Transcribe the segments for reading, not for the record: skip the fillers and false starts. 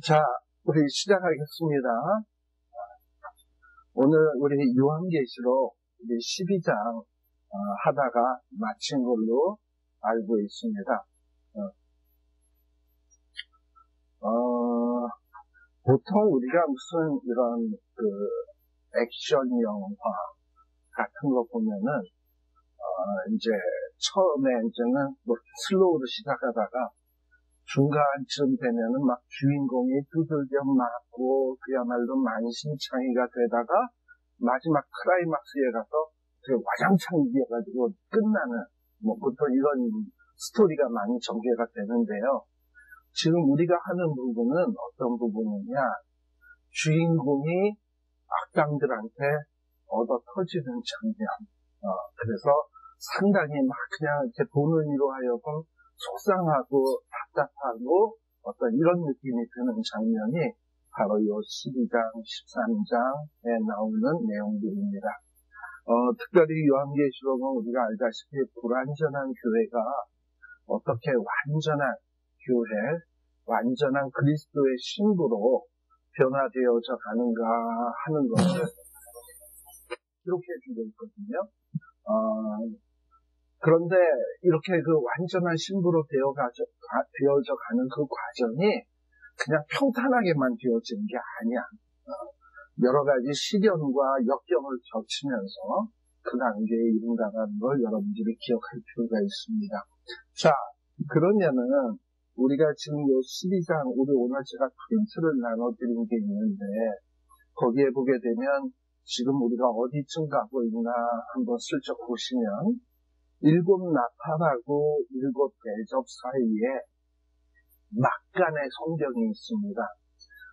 자, 우리 시작하겠습니다. 오늘 우리 요한계시록 12장 하다가 마친 걸로 알고 있습니다. 보통 우리가 무슨 이런 액션 영화 같은 거 보면은 이제 처음에는 뭐 슬로우로 시작하다가 중간쯤 되면은 막 주인공이 두들겨 맞고 그야말로 만신창이가 되다가 마지막 클라이막스에 가서 되게 와장창 이겨가지고 끝나는 뭐 보통 이런 스토리가 많이 전개가 되는데요. 지금 우리가 하는 부분은 어떤 부분이냐, 주인공이 악당들한테 얻어 터지는 장면. 그래서 상당히 막 그냥 이렇게 보는 이로 하여금 속상하고 답답하고 어떤 이런 느낌이 드는 장면이 바로 이 12장, 13장에 나오는 내용들입니다. 특별히 요한계시록은 우리가 알다시피 불완전한 교회가 어떻게 완전한 교회, 완전한 그리스도의 신부로 변화되어져 가는가 하는 것을 기록해 주고 있거든요. 그런데 이렇게 그 완전한 신부로 되어져 가는 그 과정이 그냥 평탄하게만 되어지는 게 아니야. 여러 가지 시련과 역경을 겹치면서 그 단계에 이른다는 걸 여러분들이 기억할 필요가 있습니다. 자, 그러면은 우리가 지금 요 12장, 우리 오늘 제가 프린트를 나눠드린 게 있는데 거기에 보게 되면 지금 우리가 어디쯤 가고 있나 한번 슬쩍 보시면 7 나팔하고 7 대접 사이에 막간의 성경이 있습니다.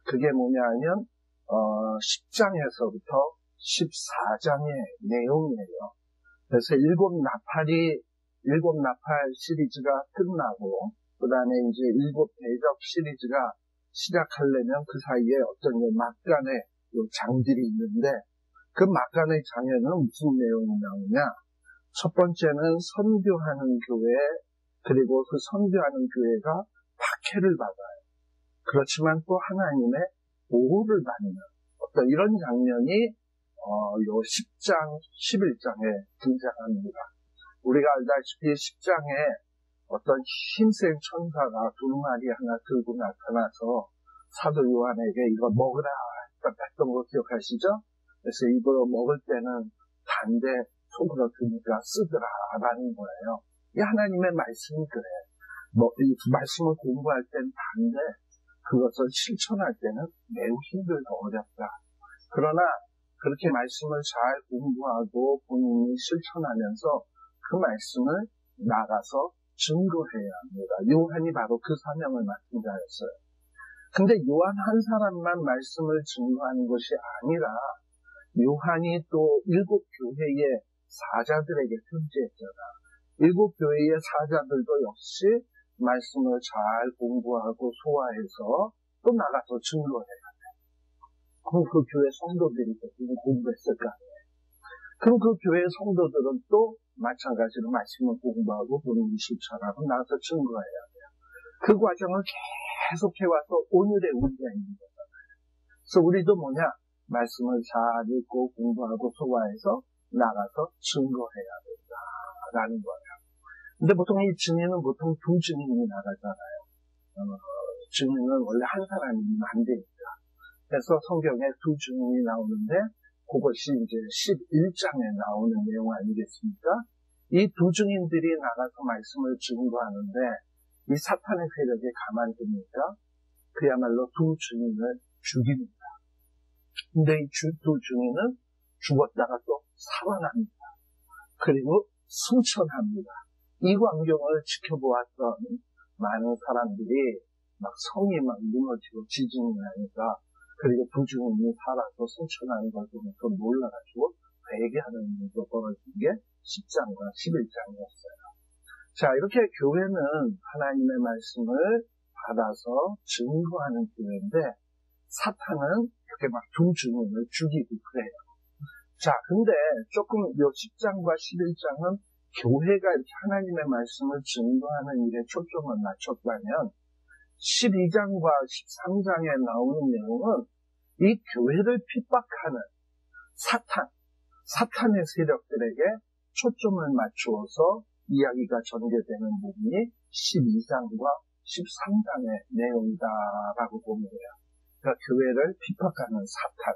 그게 뭐냐 하면 10장에서부터 14장의 내용이에요. 그래서 7 나팔 시리즈가 끝나고 그 다음에 이제 7 대접 시리즈가 시작하려면 그 사이에 어떤 막간의 장들이 있는데 그 막간의 장에는 무슨 내용이 나오냐? 첫 번째는 선교하는 교회, 그리고 그 선교하는 교회가 박해를 받아요. 그렇지만 또 하나님의 보호를 받는 어떤 이런 장면이 요 10장, 11장에 등장합니다. 우리가 알다시피 10장에 어떤 힘센 천사가 두루마리 하나 들고 나타나서 사도 요한에게 이거 먹으라 했던 거 기억하시죠? 그래서 이거 먹을 때는 단데 속으로 드니까 쓰더라라는 거예요. 이 하나님의 말씀이 그래. 이 말씀을 공부할 땐 단데 그것을 실천할 때는 매우 힘들고 어렵다. 그러나 그렇게 말씀을 잘 공부하고 본인이 실천하면서 그 말씀을 나가서 증거해야 합니다. 요한이 바로 그 사명을 맡은 자였어요. 근데 요한 한 사람만 말씀을 증거하는 것이 아니라 요한이 또 7 교회의 사자들에게 편지했잖아. 7 교회의 사자들도 역시 말씀을 잘 공부하고 소화해서 또 나가서 증거해야 돼. 그럼 그 교회 성도들이 공부했을 거 아니에요. 그럼 그 교회 성도들은 또 마찬가지로 말씀을 공부하고 본인이 실천하고 나가서 증거해야 돼요. 그 과정을 계속 해와서 오늘의 우리가 있는 거잖아요. 그래서 우리도 뭐냐? 말씀을 잘 읽고 공부하고 소화해서 나가서 증거해야 된다라는 거예요. 근데 보통 이 증인은 보통 2 증인이 나가잖아요. 증인은 원래 한 사람이면 안 되니까. 그래서 성경에 2 증인이 나오는데 그것이 이제 11장에 나오는 내용 아니겠습니까? 이 2 증인들이 나가서 말씀을 증거하는데 이 사탄의 세력에 가만둡니까? 그야말로 2 증인을 죽입니다. 근데 이 2 증인은 죽었다가 또 살아납니다. 그리고 승천합니다. 이 광경을 지켜보았던 많은 사람들이 막 성이 막 무너지고 지진이 나니까 그리고 2 증인이 살아서 승천하는 걸 보면서 놀라가지고 회개하는 일도 벌어진 게 10장과 11장이었어요. 자, 이렇게 교회는 하나님의 말씀을 받아서 증거하는 교회인데 사탄은 이렇게 막 2 증인을 죽이고 그래요. 자, 근데 조금 요 10장과 11장은 교회가 이렇게 하나님의 말씀을 증거하는 일에 초점을 맞췄다면 12장과 13장에 나오는 내용은 이 교회를 핍박하는 사탄의 세력들에게 초점을 맞추어서 이야기가 전개되는 부분이 12장과 13장의 내용이다라고 보면 돼요. 그러니까 교회를 핍박하는 사탄.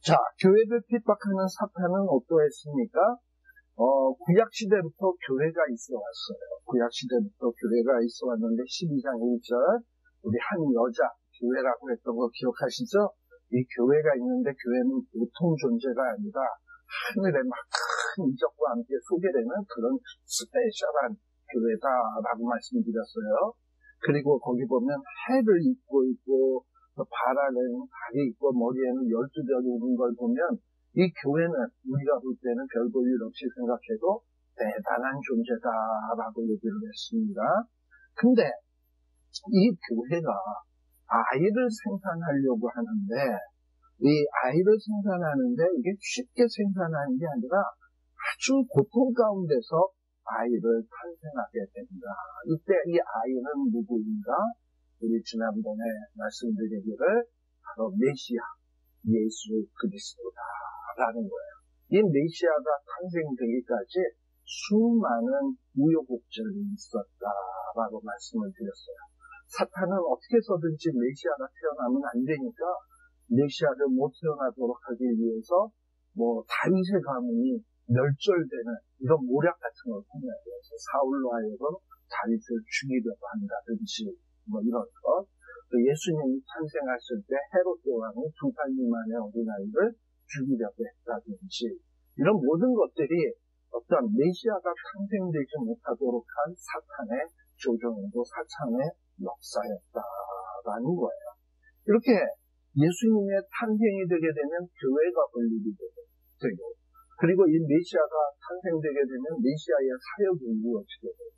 자, 교회를 핍박하는 사탄은 어떠했습니까? 구약시대부터 교회가 있어 왔어요. 구약시대부터 교회가 있어 왔는데 12장 1절 우리 한 여자 교회라고 했던 거 기억하시죠? 이 교회가 있는데 교회는 보통 존재가 아니라 하늘의 막 큰 이적과 함께 소개되는 그런 스페셜한 교회다라고 말씀드렸어요. 그리고 거기 보면 해를 입고 있고 발 안에는 달이 있고 머리에는 12별이 있는 걸 보면 이 교회는 우리가 볼 때는 별 볼 일 없이 생각해도 대단한 존재다라고 얘기를 했습니다. 근데 이 교회가 아이를 생산하려고 하는데 이 아이를 생산하는데 이게 쉽게 생산하는 게 아니라 아주 고통 가운데서 아이를 탄생하게 됩니다. 이때 이 아이는 누구인가? 우리 지난번에 말씀드리기를 바로 메시아, 예수 그리스도다라는 거예요. 이 메시아가 탄생되기까지 수많은 우여곡절이 있었다라고 말씀을 드렸어요. 사탄은 어떻게 해서든지 메시아가 태어나면 안 되니까 메시아를 못 태어나도록 하기 위해서 다윗의 가문이 멸절되는 이런 모략 같은 걸 꾸며요. 그래서 사울로 하여금 다윗을 죽이려고 한다든지 이런 것. 또 예수님이 탄생했을 때 헤롯 왕이 2살 미만의 어린아이를 죽이려고 했다든지 이런 모든 것들이 어떤 메시아가 탄생되지 못하도록 한 사탄의 조종이고 사탄의 역사였다라는 거예요. 이렇게 예수님의 탄생이 되게 되면 교회가 건립이 되고 그리고 이 메시아가 탄생되게 되면 메시아의 사역이 이루어지게 돼요.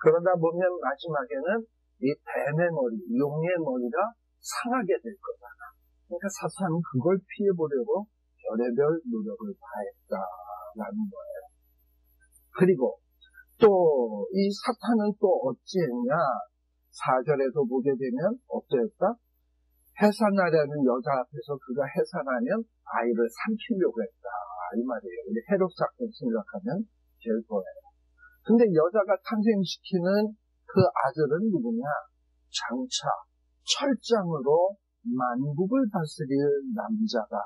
그러다 보면 마지막에는 이 뱀의 머리, 용의 머리가 상하게 될 거다. 그러니까 사탄은 그걸 피해보려고 별의별 노력을 다했다라는 거예요. 그리고 또 이 사탄은 또 어찌했냐? 4절에도 보게 되면 어떠했다? 해산하려는 여자 앞에서 그가 해산하면 아이를 삼키려고 했다. 이 말이에요. 우리 헤롯 사건 생각하면 될 거예요. 근데 여자가 탄생시키는 그 아들은 누구냐? 장차 철장으로 만국을 다스릴 남자가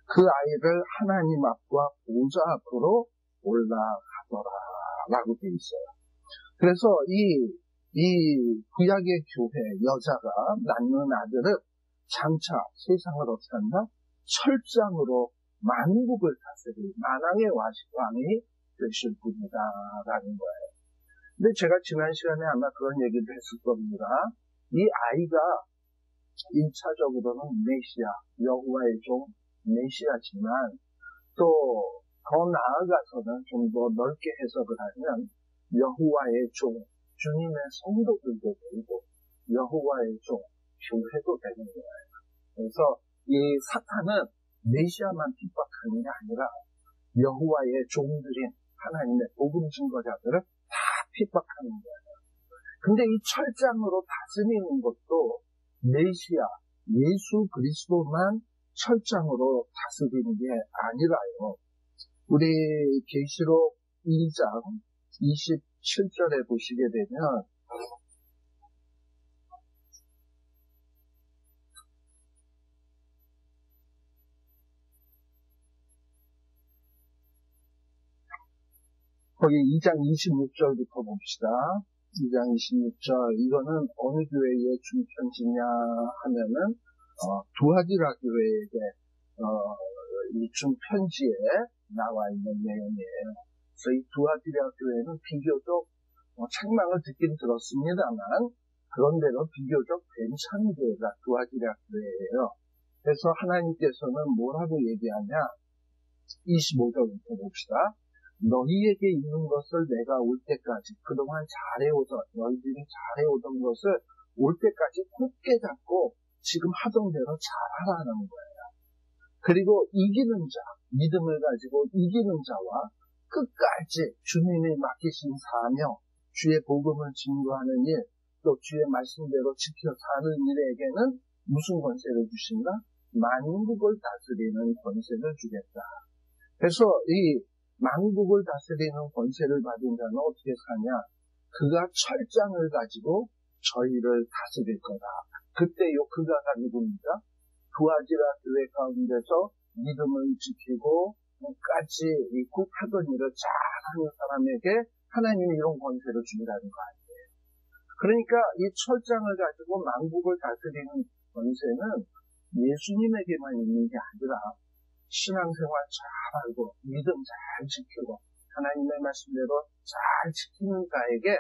그 아이를 하나님 앞과 보좌 앞으로 올라가더라라고 되어 있어요. 그래서 이 구약의 교회 여자가 낳는 아들은 장차 세상을 어떻게 한다? 철장으로 만국을 다스릴 만왕의 왕이 되실 분이다라는 거예요. 근데 제가 지난 시간에 아마 그런 얘기를 했을 겁니다. 이 아이가 1차적으로는 메시아, 여호와의 종 메시아지만 또 더 나아가서는 좀 더 넓게 해석을 하면 여호와의 종, 주님의 성도들도 되고 여호와의 종, 교회도 되는 거예요. 그래서 이 사탄은 메시아만 핍박하는 게 아니라 여호와의 종들인 하나님의 복음 증거자들을 다 핍박하는 거예요. 근데 이 철장으로 다스리는 것도 메시아, 예수 그리스도만 철장으로 다스리는 게 아니라요. 우리 계시록 2장 27절에 보시게 되면 거기 2장 26절부터 봅시다. 2장 26절 이거는 어느 교회에 준 편지냐 하면은 두아디라 교회에게 준 편지에 나와 있는 내용이에요. 그래서 이 두아디라 교회는 비교적 책망을 듣긴 들었습니다만 그런데도 비교적 괜찮은 교회가 두아디라 교회예요. 그래서 하나님께서는 뭐라고 얘기하냐? 25절부터 봅시다. 너희에게 있는 것을 내가 올 때까지 그동안 너희들이 잘해오던 것을 올 때까지 굳게 잡고 지금 하던 대로 잘하라는 거예요. 그리고 이기는 자, 믿음을 가지고 이기는 자와 끝까지 주님이 맡기신 사명, 주의 복음을 증거하는 일, 또 주의 말씀대로 지켜 사는 일에게는 무슨 권세를 주신다? 만국을 다스리는 권세를 주겠다. 그래서 이 만국을 다스리는 권세를 받은 자는 어떻게 사냐? 그가 철장을 가지고 저희를 다스릴 거다. 그때요 그가가 누굽니까? 두아지라 교회 가운데서 믿음을 지키고 끝까지 이 굿하던 일을 잘하는 사람에게 하나님이 이런 권세를 준다는 거 아니에요. 그러니까 이 철장을 가지고 만국을 다스리는 권세는 예수님에게만 있는 게 아니라 신앙생활 잘하고 믿음 잘 지키고 하나님의 말씀대로 잘 지키는 자에게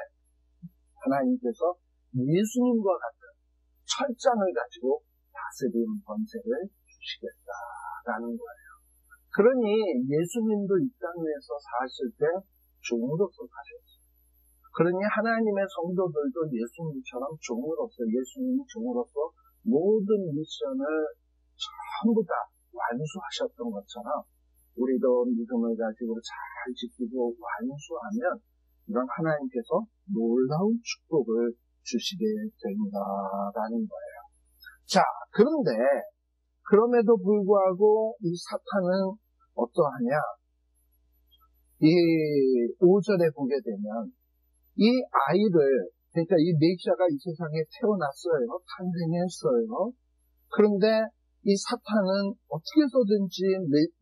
하나님께서 예수님과 같은 철장을 가지고 다스리는 권세를 주시겠다라는 거예요. 그러니 예수님도 이 땅 위에서 사실 때 종으로서 사셨어요. 그러니 하나님의 성도들도 예수님처럼 종으로서 예수님이 종으로서 모든 미션을 전부 다 완수하셨던 것처럼 우리도 믿음을 가지고 잘 지키고 완수하면 이런 하나님께서 놀라운 축복을 주시게 된다라는 거예요. 자, 그런데 그럼에도 불구하고 이 사탄은 어떠하냐? 이 5절에 보게 되면 이 아이를 그러니까 이 메시아가 이 세상에 태어났어요. 탄생했어요. 그런데 이 사탄은 어떻게 해서든지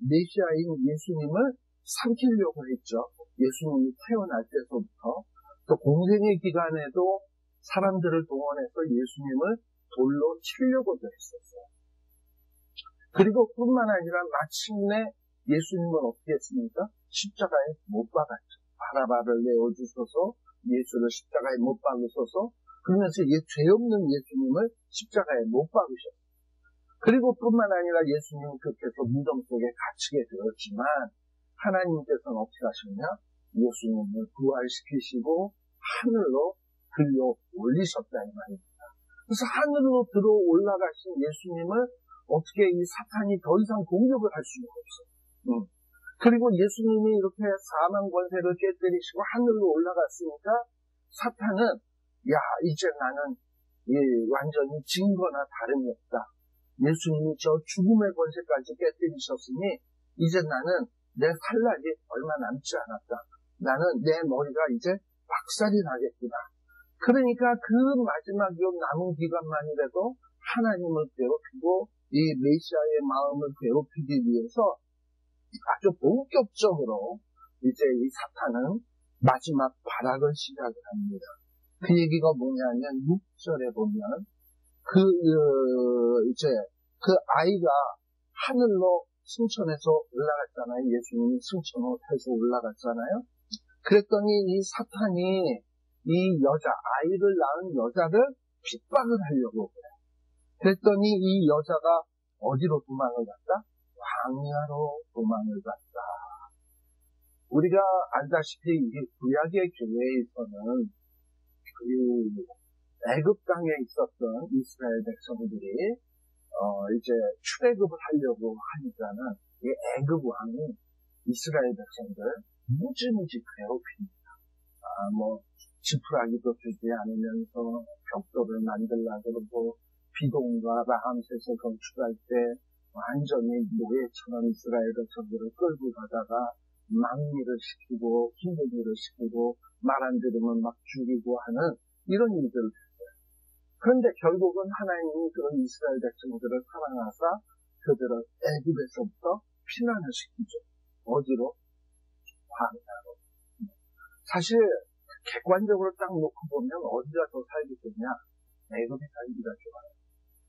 메시아인 예수님을 삼키려고 했죠. 예수님이 태어날 때서부터 또 공생의 기간에도 사람들을 동원해서 예수님을 돌로 치려고도 했었어요. 그리고 뿐만 아니라 마침내 예수님을 어떻게 했습니까? 십자가에 못 박았죠. 바라바를 내어주셔서 예수를 십자가에 못 박으셔서 그러면서 죄 없는 예수님을 십자가에 못 박으셨어요. 그리고 뿐만 아니라 예수님은 그렇게서 무덤 속에 갇히게 되었지만 하나님께서는 어떻게 하셨냐? 예수님을 부활시키시고 하늘로 들려 올리셨다 이 말입니다. 그래서 하늘로 들어 올라가신 예수님을 어떻게 이 사탄이 더 이상 공격을 할 수가 없어요. 그리고 예수님이 이렇게 사망 권세를 깨뜨리시고 하늘로 올라갔으니까 사탄은 이제 나는 완전히 진 거나 다름이 없다. 예수님이 저 죽음의 권세까지 깨뜨리셨으니 이제 나는 내 살날이 얼마 남지 않았다. 나는 내 머리가 이제 박살이 나겠구나. 그러니까 그 마지막 남은 기간만이라도 하나님을 괴롭히고 이 메시아의 마음을 괴롭히기 위해서 아주 본격적으로 이제 이 사탄은 마지막 발악을 시작을 합니다. 그 얘기가 뭐냐면 6절에 보면 그 아이가 하늘로 승천해서 올라갔잖아요. 예수님이 승천해서 올라갔잖아요. 그랬더니 이 사탄이 이 아이를 낳은 여자를 핍박을 하려고 그래요. 그랬더니 이 여자가 어디로 도망을 갔다? 광야로 도망을 갔다. 우리가 알다시피 이게 구약의 교회에서는 애굽 땅에 있었던 이스라엘 백성들이 이제 출애굽을 하려고 하니까는 이 애굽 왕이 이스라엘 백성들 무지무지 괴롭힙니다. 지푸라기도 주지 않으면서 벽돌을 만들려고 그러고 비동과 라함셋을 건축할 때 완전히 노예처럼 이스라엘 백성들을 끌고 가다가 막리를 시키고 힘든 일을 시키고 말 안 들으면 막 죽이고 하는 이런 일들을 했어요. 그런데 결국은 하나님이 그런 이스라엘 백성들을 사랑하사 그들을 애굽에서부터 피난을 시키죠. 어디로? 광야로. 사실 객관적으로 딱 놓고 보면 어디가 더 살기 좋냐? 애굽이 살기가 좋아요.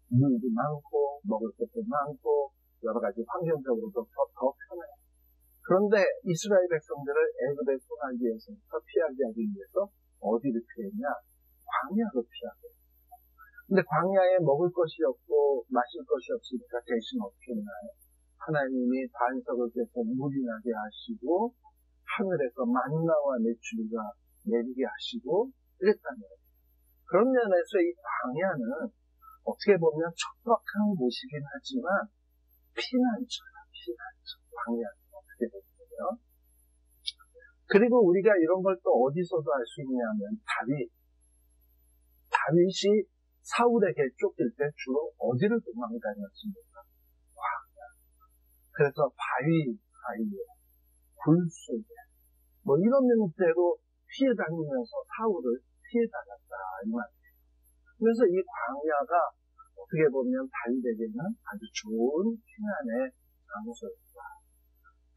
물도 많고 먹을 것도 많고 여러 가지 환경적으로도 더 편해요. 그런데 이스라엘 백성들을 애굽의 소나기에서부터 피하게 하기 위해서 어디를 피했냐? 광야로 피하게 했어요. 근데 광야에 먹을 것이 없고 마실 것이 없으니까 대신 어떻게 했나요? 하나님이 반석을 깨서 물이 나게 하시고 하늘에서 만나와 메추리가 내리게 하시고 이랬단 말이에요. 그런 면에서 이 광야는 어떻게 보면 척박한 곳이긴 하지만 피난처야, 피난처. 광야는 어떻게 되거든요. 그리고 우리가 이런 걸 또 어디서도 알 수 있냐면 다윗이 사울에게 쫓길 때 주로 어디를 도망다녔습니까? 광야. 그래서 바위 사이에, 굴 속에, 이런 명대로 피해 다니면서 사울을 피해 다녔다, 이 말이에요. 그래서 이 광야가 어떻게 보면 다윗에게는 아주 좋은 피난의 장소였다.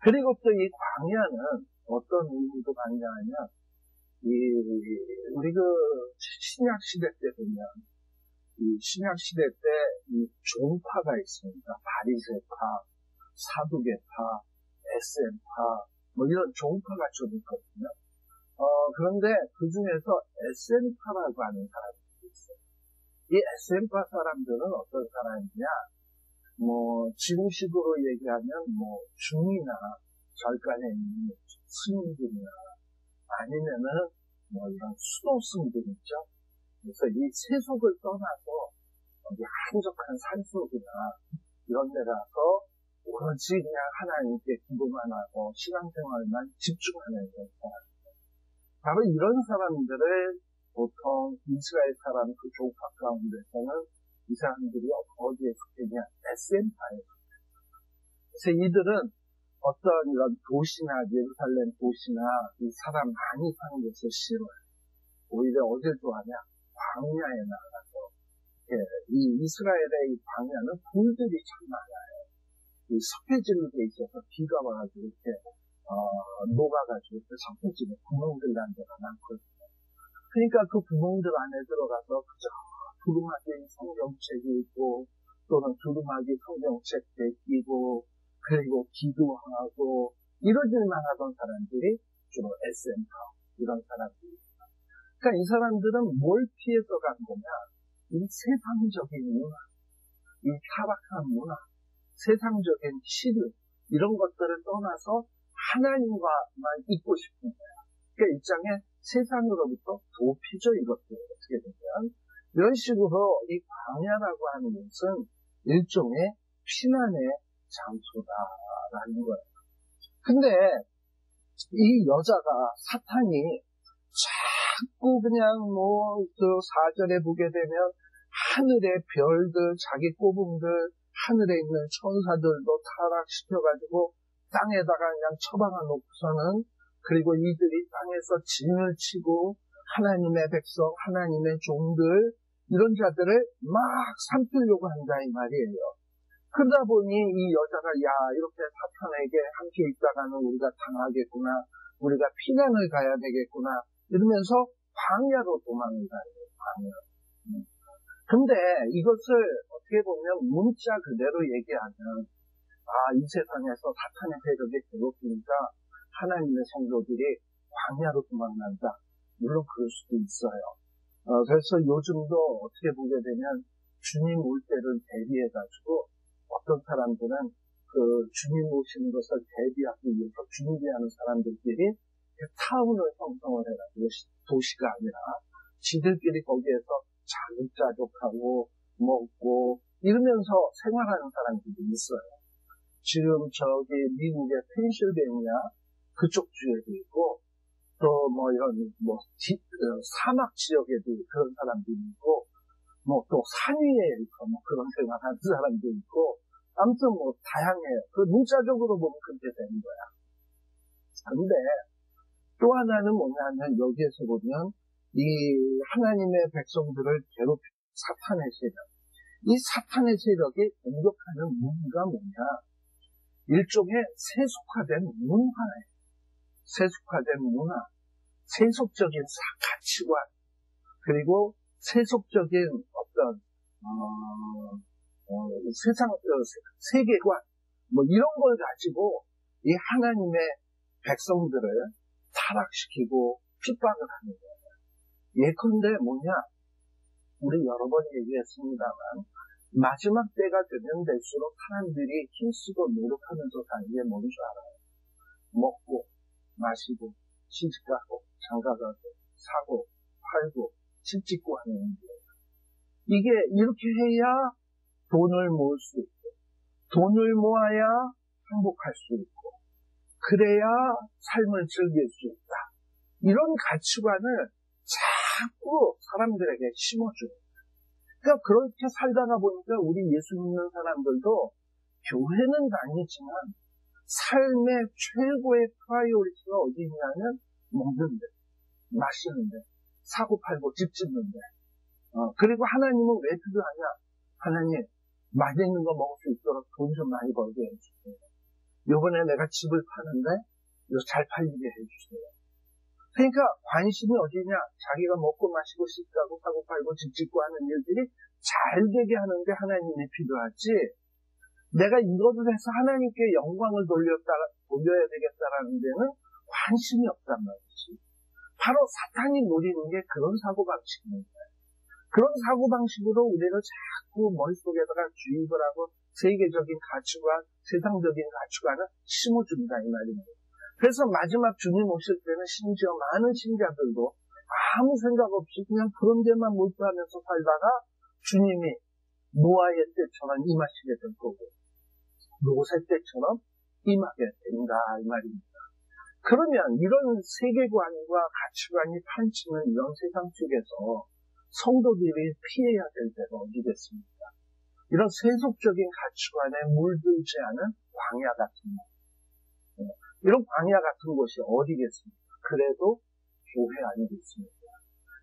그리고 또 이 광야는 어떤 의미도 갖냐 하면, 우리 신약 시대 때 보면, 이 신약 시대 때 이 종파가 있습니다. 바리새파, 사두개파, SM파, 이런 종파가 좀 있거든요. 그런데 그 중에서 SM파라고 하는 사람들이 있어요. 이 SM파 사람들은 어떤 사람이냐, 지금식으로 얘기하면, 중이나 절간에 있는 스님들이나, 아니면은, 이런 수도승들 있죠. 그래서 이 세속을 떠나서, 어디 한적한 산속이나, 이런 데 가서, 오로지 그냥 하나님께 기도만 하고, 신앙생활만 집중하는 그런 사람들. 바로 이런 사람들을 보통 이스라엘 사람 그 종파 가운데서는 이 사람들이 어디에 속했냐? SM파에 속했어요. 그래서 이들은 어떤 이런 도시나 예루살렘 도시나 이 사람 많이 사는 것을 싫어해요. 오히려 어딜 좋아하냐? 광야에 나가서 이 이스라엘의 이 광야는 굴들이 참 많아요. 이 석회지는 데 있어서 비가 와가지고 이렇게 녹아가지고 석회지에 구멍들 난 데가 많거든요. 그러니까 그 구멍들 안에 들어가서 그저 두루마기 성경책이 있고 또는 두루마기 성경책 베끼고 그리고 기도하고 이러질만 하던 사람들이 주로 SM파 이런 사람들입니다. 그러니까 이 사람들은 뭘 피해서 간 거냐? 이 세상적인 문화, 이 타락한 문화, 세상적인 시류 이런 것들을 떠나서 하나님과만 있고 싶은 거야. 그러니까 일장에 세상으로부터 도피죠. 이것들 어떻게 보면 이런 식으로 이 광야라고 하는 것은 일종의 피난의 장소다라는 거예요. 근데 이 여자가 사탄이 자꾸 그냥 그 4절에 보게 되면 하늘의 별들, 자기 꼬붕들, 하늘에 있는 천사들도 타락시켜가지고 땅에다가 그냥 처박아 놓고서는 그리고 이들이 땅에서 진을 치고 하나님의 백성, 하나님의 종들 이런 자들을 막 삼키려고 한다 이 말이에요. 그러다 보니 이 여자가 이렇게 사탄에게 함께 있다가는 우리가 당하겠구나, 우리가 피난을 가야 되겠구나 이러면서 광야로 도망을 가요. 광야. 근데 이것을 어떻게 보면 문자 그대로 얘기하면 이 세상에서 사탄의 세력이 괴롭히니까 하나님의 성도들이 광야로 도망간다. 물론 그럴 수도 있어요. 그래서 요즘도 어떻게 보게 되면 주님 올 때를 대비해가지고 어떤 사람들은 그 주님 오시는 것을 대비하기 위해서 준비하는 사람들끼리 타운을 형성을 해가지고 도시가 아니라 지들끼리 거기에서 자급자족하고 먹고 이러면서 생활하는 사람들이 있어요. 지금 미국의 펜실베니아 그쪽 주에도 있고 또 이런 사막 지역에도 그런 사람들이 있고 또 산 위에 그런 생활하는 사람도 있고 아무튼 다양해요. 그 문자적으로 보면 그렇게 되는 거야. 그런데 또 하나는 뭐냐면 여기에서 보면 이 하나님의 백성들을 괴롭히는 사탄의 세력. 이 사탄의 세력이 공격하는 무기가 뭐냐? 일종의 세속화된 문화예요. 세속화된 문화, 세속적인 가치관, 그리고 세속적인 어떤 세계관, 이런 걸 가지고 이 하나님의 백성들을 타락시키고 핍박을 하는 거예요. 예컨대 뭐냐? 우리 여러 번 얘기했습니다만 마지막 때가 되면 될수록 사람들이 힘쓰고 노력하면서 사는 게 뭔 줄 알아요? 먹고 마시고 시집가고 장가가고 사고 팔고 집 짓고 하는 일이에요. 이게 이렇게 해야 돈을 모을 수 있고 돈을 모아야 행복할 수 있고 그래야 삶을 즐길 수 있다. 이런 가치관을 자꾸 사람들에게 심어줘요. 그러니까 그렇게 살다가 보니까 우리 예수 믿는 사람들도 교회는 다니지만 삶의 최고의 프라이오리티가 어디 있냐면 먹는데, 마시는데, 사고팔고 집 짓는데. 그리고 하나님은 왜 필요하냐? 하나님, 맛있는 거 먹을 수 있도록 돈 좀 많이 벌게 해주세요. 요번에 내가 집을 파는데 이거 잘 팔리게 해주세요. 그러니까 관심이 어디냐? 자기가 먹고 마시고 싶다고 사고 팔고 집 짓고 하는 일들이 잘 되게 하는데 하나님이 필요하지. 내가 이것을 해서 하나님께 영광을 돌려야 되겠다라는 데는 관심이 없단 말이지. 바로 사탄이 노리는 게 그런 사고방식입니다. 그런 사고방식으로 우리를 자꾸 머릿속에다가 주입을 하고 세계적인 가치관, 세상적인 가치관을 심어준다 이 말입니다. 그래서 마지막 주님 오실 때는 심지어 많은 신자들도 아무 생각 없이 그냥 그런 데만 몰두하면서 살다가 주님이 노아의 때처럼 임하시게 될 거고 노세 때처럼 임하게 된다 이 말입니다. 그러면 이런 세계관과 가치관이 판치는 이런 세상 속에서 성도들이 피해야 될 때가 어디겠습니까? 이런 세속적인 가치관에 물들지 않은 광야 같은 것. 이런 광야 같은 곳이 어디겠습니까? 그래도 교회 아니겠습니까?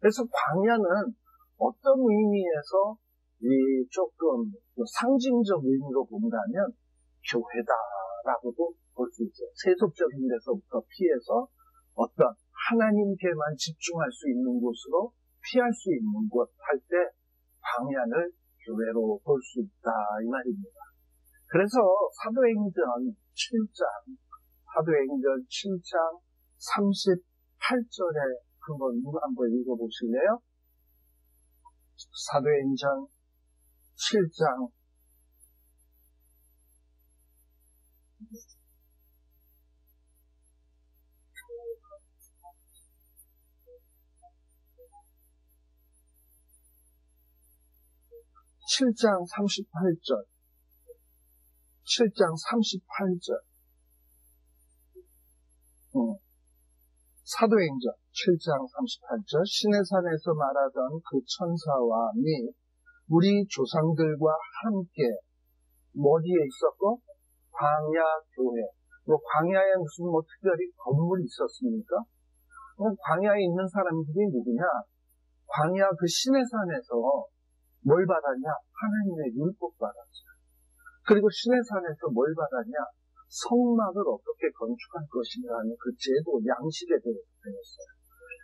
그래서 광야는 어떤 의미에서 조금 상징적 의미로 본다면 교회다라고도 볼 수 있어요. 세속적인 데서부터 피해서 어떤 하나님께만 집중할 수 있는 곳으로 피할 수 있는 곳 할 때 광야를 교회로 볼 수 있다 이 말입니다. 그래서 사도행전 7장 38절에 한번 읽어보실래요? 사도행전 7장 38절. 사도행전 7장 38절. 시내산에서 말하던 그 천사와 및 우리 조상들과 함께 어디에 있었고? 광야 교회. 광야에 무슨 특별히 건물이 있었습니까? 광야에 있는 사람들이 누구냐? 광야 그 시내산에서 뭘 받았냐? 하나님의 율법 받았어요. 그리고 시내산에서 뭘 받았냐? 성막을 어떻게 건축할 것이냐는 그 제도, 양식에 대해서 배웠어요.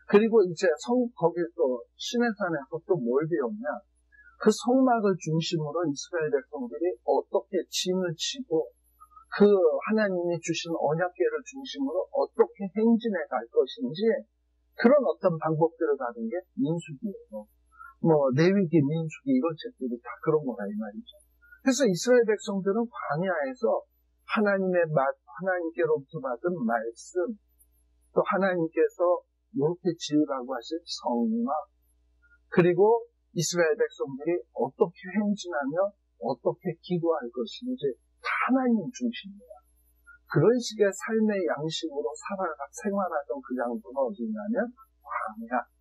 그리고 이제 거기서 시내산에서 또 뭘 배웠냐? 그 성막을 중심으로 이스라엘 백성들이 어떻게 짐을 지고 그 하나님이 주신 언약궤를 중심으로 어떻게 행진해 갈 것인지 그런 어떤 방법들을 받은 게 민수기예요. 레위기, 민수기 이런 책들이 다 그런 거라 이 말이죠. 그래서 이스라엘 백성들은 광야에서 하나님의 하나님께로부터 받은 말씀, 또 하나님께서 이렇게 지으라고 하신 성막, 그리고 이스라엘 백성들이 어떻게 행진하며 어떻게 기도할 것인지 다 하나님 중심이에요. 그런 식의 삶의 양식으로 생활하던 그 장소가 어디냐면 광야.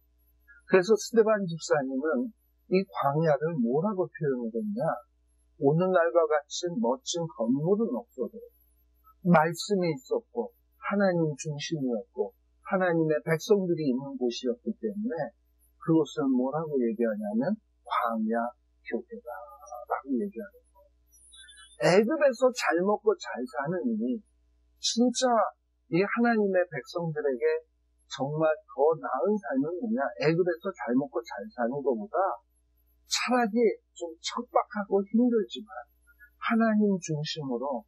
그래서 스데반 집사님은 이 광야를 뭐라고 표현했냐? 오늘날과 같이 멋진 건물은 없어도 말씀이 있었고 하나님 중심이었고 하나님의 백성들이 있는 곳이었기 때문에 그것을 뭐라고 얘기하냐면 광야 교회다라고 얘기하는 거예요. 애굽에서 잘 먹고 잘 사느니 진짜 이 하나님의 백성들에게 정말 더 나은 삶은 뭐냐? 애굽에서 잘 먹고 잘 사는 것보다 차라리 좀 척박하고 힘들지만 하나님 중심으로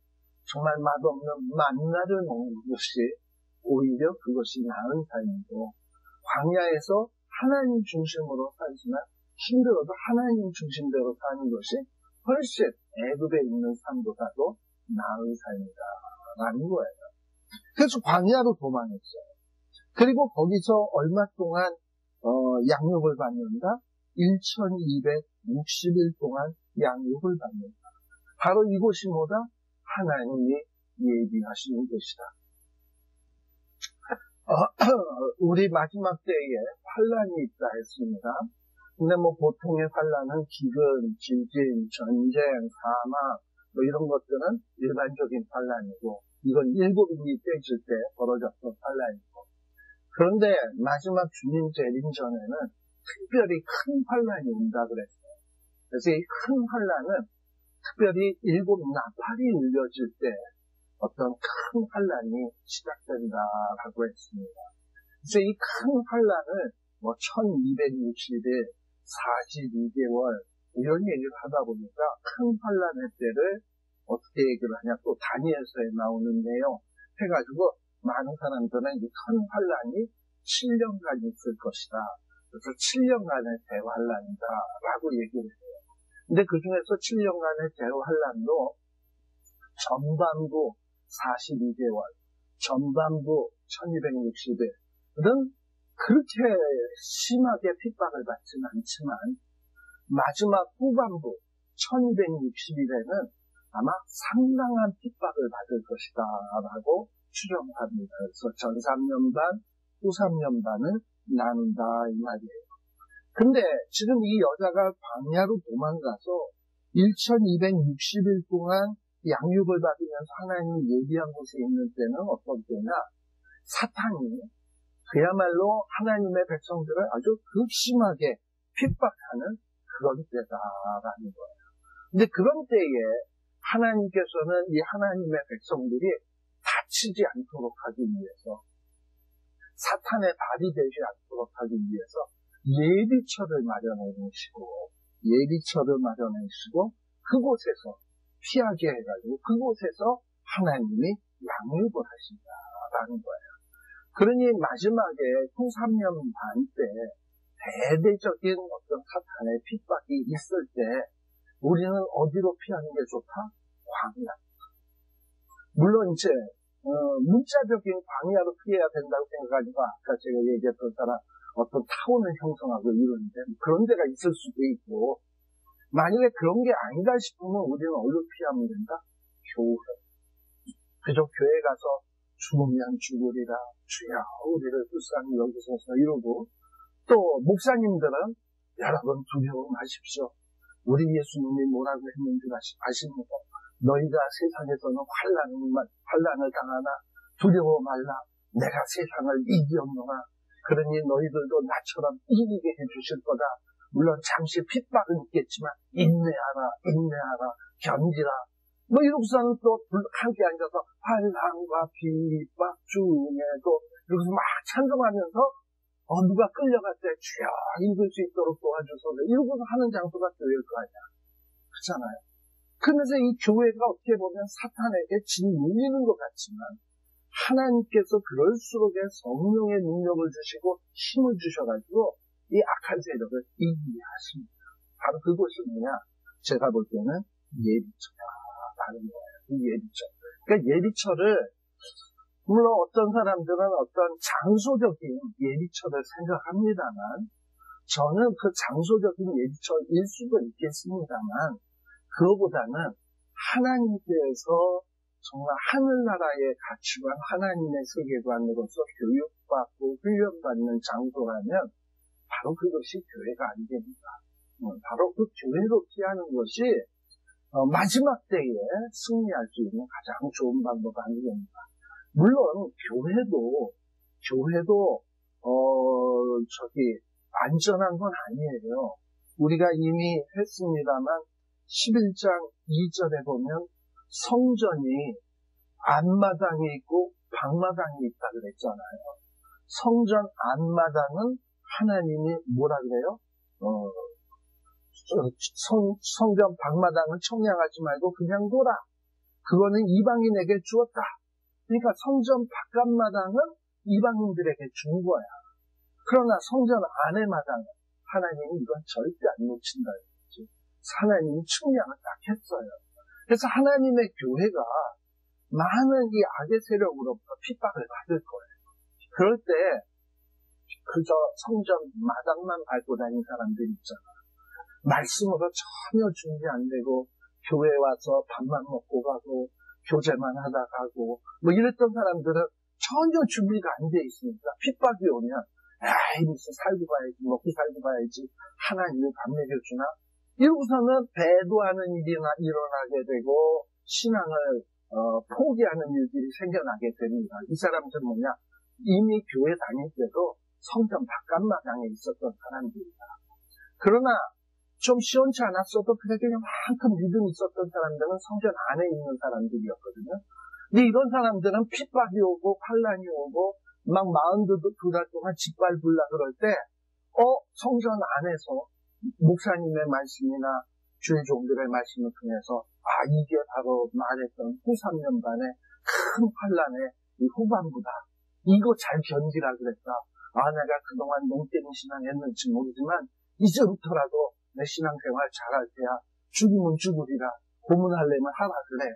정말 맛없는 만나를 먹는 것이 오히려 그것이 나은 삶이고 광야에서 하나님 중심으로 살지만 힘들어도 하나님 중심대로 사는 것이 훨씬 애굽에 있는 삶보다도 나은 삶이다라는 거예요. 그래서 광야로 도망했어요. 그리고 거기서 얼마 동안 양육을 받는다? 1260일 동안 양육을 받는다. 바로 이곳이 뭐다? 하나님이 예비하시는 곳이다. 우리 마지막 때에 환란이 있다 했습니다. 근데 보통의 환란은 기근, 지진, 전쟁, 사망 이런 것들은 일반적인 환란이고, 이건 일곱인이 떼질 때 벌어졌던 환란이고, 그런데 마지막 주님 재림 전에는 특별히 큰 환란이 온다 그랬어요. 그래서 이 큰 환란은 특별히 일곱 나팔이 울려질 때 어떤 큰 환란이 시작된다라고 했습니다. 그래서 이 큰 환란을 1260일, 42개월 이런 얘기를 하다 보니까 큰 환란의 때를 어떻게 얘기를 하냐, 또 다니엘서에 나오는 내용 해가지고 많은 사람들은 이 큰 환란이 7년간 있을 것이다. 그래서 7년간의 대환란이다라고 얘기를 해요. 근데 그 중에서 7년간의 대환란도 전반부 42개월, 전반부 1260일은 그렇게 심하게 핍박을 받지는 않지만 마지막 후반부 1260일에는 아마 상당한 핍박을 받을 것이다 라고 추정합니다. 그래서 전 3년 반, 후 3년 반을 나눈다 이 말이에요. 근데 지금 이 여자가 광야로 도망가서 1260일 동안 양육을 받으면서 하나님이 예비한 곳에 있는 때는 어떤 때냐, 사탄이 그야말로 하나님의 백성들을 아주 극심하게 핍박하는 그런 때다라는 거예요. 근데 그런 때에 하나님께서는 이 하나님의 백성들이 다치지 않도록 하기 위해서, 사탄의 발이 되지 않도록 하기 위해서 예비처를 마련해 놓으시고, 그곳에서 피하게 해가지고 그곳에서 하나님이 양육을 하신다라는 거예요. 그러니 마지막에 후 3년 반 때 대대적인 어떤 사탄의 핍박이 있을 때 우리는 어디로 피하는 게 좋다? 광야. 물론 이제 문자적인 광야로 피해야 된다고 생각하지만 아까 제가 얘기했던 사람 어떤 타원을 형성하고 이러는데 그런 데가 있을 수도 있고, 만약에 그런 게 아니다 싶으면 우리는 어디로 피하면 된다? 교회. 그저 교회 가서 죽으면 죽으리라, 주여 우리를 불쌍히 여기소서 이러고, 또 목사님들은 여러분 두려워 마십시오. 우리 예수님이 뭐라고 했는지 아십니까? 너희가 세상에서는 환란을 당하나 두려워 말라. 내가 세상을 이기었노라. 그러니 너희들도 나처럼 이기게 해주실 거다. 물론 잠시 핍박은 있겠지만 인내하라, 견디라. 이러고서는 또 함께 앉아서 환란과 핍박 중에도 이러고서 막 찬송하면서 누가 끌려갈 때 주여 읽을 수 있도록 도와주소서 이러고서 하는 장소가 교회일 거 아니야. 그렇잖아요. 그러면서 이 교회가 어떻게 보면 사탄에게 짓눌리는 것 같지만 하나님께서 그럴수록에 성령의 능력을 주시고 힘을 주셔가지고 이 악한 세력을 이기게 하십니다. 바로 그것이 뭐냐? 제가 볼 때는 예비처다라는 거예요. 이 예비처. 그러니까 예비처를 물론 어떤 사람들은 어떤 장소적인 예비처를 생각합니다만 저는 그 장소적인 예비처일 수도 있겠습니다만 그거보다는 하나님께서 정말 하늘나라의 가치관, 하나님의 세계관으로서 교육받고 훈련받는 장소라면 바로 그것이 교회가 아니겠는가. 바로 그 교회로 피하는 것이 마지막 때에 승리할 수 있는 가장 좋은 방법 아니겠는가. 물론 교회도 안전한 건 아니에요. 우리가 이미 했습니다만 11장 2절에 보면 성전이 앞마당이 있고 방마당이 있다 그랬잖아요. 성전 앞마당은 하나님이 뭐라 그래요? 성전 방마당은 청량하지 말고 그냥 둬라. 그거는 이방인에게 주었다. 그러니까 성전 바깥마당은 이방인들에게 준 거야. 그러나 성전 안의 마당은 하나님이 이건 절대 안 놓친다. 하나님이 측량을 딱 했어요. 그래서 하나님의 교회가 많은 이 악의 세력으로부터 핍박을 받을 거예요. 그럴 때 그저 성전 마당만 밟고 다니는 사람들이 있잖아. 말씀으로 전혀 준비 안 되고 교회 와서 밥만 먹고 가고 교제만 하다 가고 이랬던 사람들은 전혀 준비가 안 돼 있으니까 핍박이 오면 무슨 살고 봐야지, 먹고 살고 봐야지, 하나님을 감내해주나? 이러고서는 배도하는 일이 일어나게 되고 신앙을 포기하는 일들이 생겨나게 됩니다. 이 사람들은 뭐냐? 이미 교회 다닐 때도 성전 바깥마당에 있었던 사람들이다. 그러나 좀 시원치 않았어도 그래도 그만큼 믿음이 있었던 사람들은 성전 안에 있는 사람들이었거든요. 근데 이런 사람들은 핍박이 오고 환란이 오고 막 42달 동안 짓밟으려 그럴 때 성전 안에서 목사님의 말씀이나 주의 종들의 말씀을 통해서 이게 바로 말했던 후 3년반의 큰 환란의 이 후반부다. 이거 잘 견디라 그랬다. 내가 그동안 농땡이 신앙했는지 모르지만 이제부터라도 내 신앙생활 잘할 때야 죽으면 죽으리라. 고문하려면 하라 그래.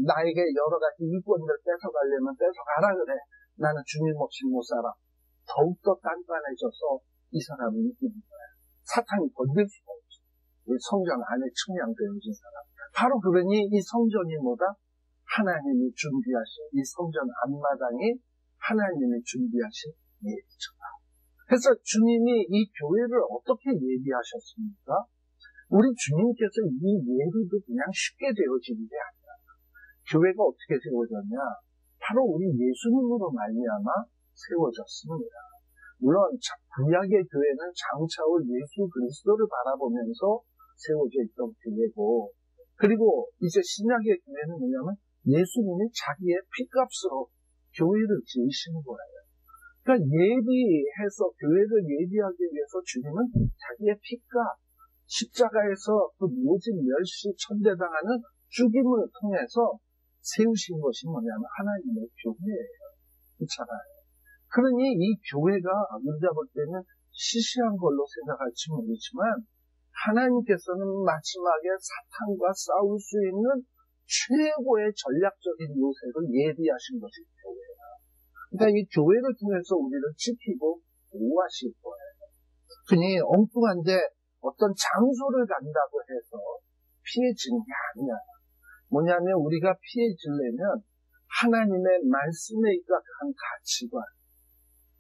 나에게 여러 가지 이권들 뺏어가려면 뺏어가라 그래. 나는 주님 없이 못 살아. 더욱더 깐깐해져서 이 사람을 이기는 거야. 사탄이 건들 수가 없어. 이 성전 안에 측량되어진 사람. 바로 그러니 이 성전이 뭐다? 하나님이 준비하신 이 성전 앞마당이 하나님이 준비하신 예비처다. 그래서 주님이 이 교회를 어떻게 예비하셨습니까? 우리 주님께서 이 예비도 그냥 쉽게 되어진 게 아니라 교회가 어떻게 세워졌냐? 바로 우리 예수님으로 말미암아 세워졌습니다. 물론 구약의 교회는 장차 올 예수 그리스도를 바라보면서 세워져 있던 교회고, 그리고 이제 신약의 교회는 뭐냐면 예수님이 자기의 피값으로 교회를 지으시는 거예요. 그러니까 예비해서 교회를 예비하기 위해서 주님은 자기의 피값, 십자가에서 그 모진 멸시 천대당하는 죽임을 통해서 세우신 것이 뭐냐면 하나님의 교회예요. 그렇잖아요. 그러니 이 교회가 우리가 볼 때는 시시한 걸로 생각할지 모르지만 하나님께서는 마지막에 사탄과 싸울 수 있는 최고의 전략적인 요새를 예비하신 것이 교회예요. 그러니까 이 교회를 통해서 우리를 지키고 보호하실 거예요. 그니 엉뚱한데 어떤 장소를 간다고 해서 피해지는 게 아니야. 뭐냐면 우리가 피해지려면 하나님의 말씀에 입각한 가치관,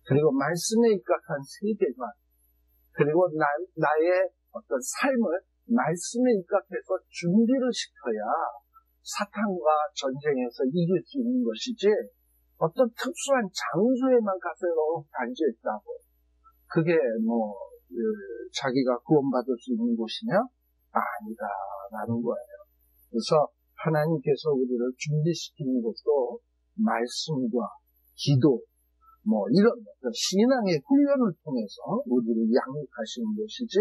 그리고 말씀에 입각한 세계관, 그리고 나의 어떤 삶을 말씀에 입각해서 준비를 시켜야 사탄과 전쟁에서 이길 수 있는 것이지, 어떤 특수한 장소에만 가서 앉아있다고 그게 자기가 구원받을 수 있는 곳이냐? 아니다라는 거예요. 그래서 하나님께서 우리를 준비시키는 것도 말씀과 기도, 이런 신앙의 훈련을 통해서 우리를 양육하시는 것이지,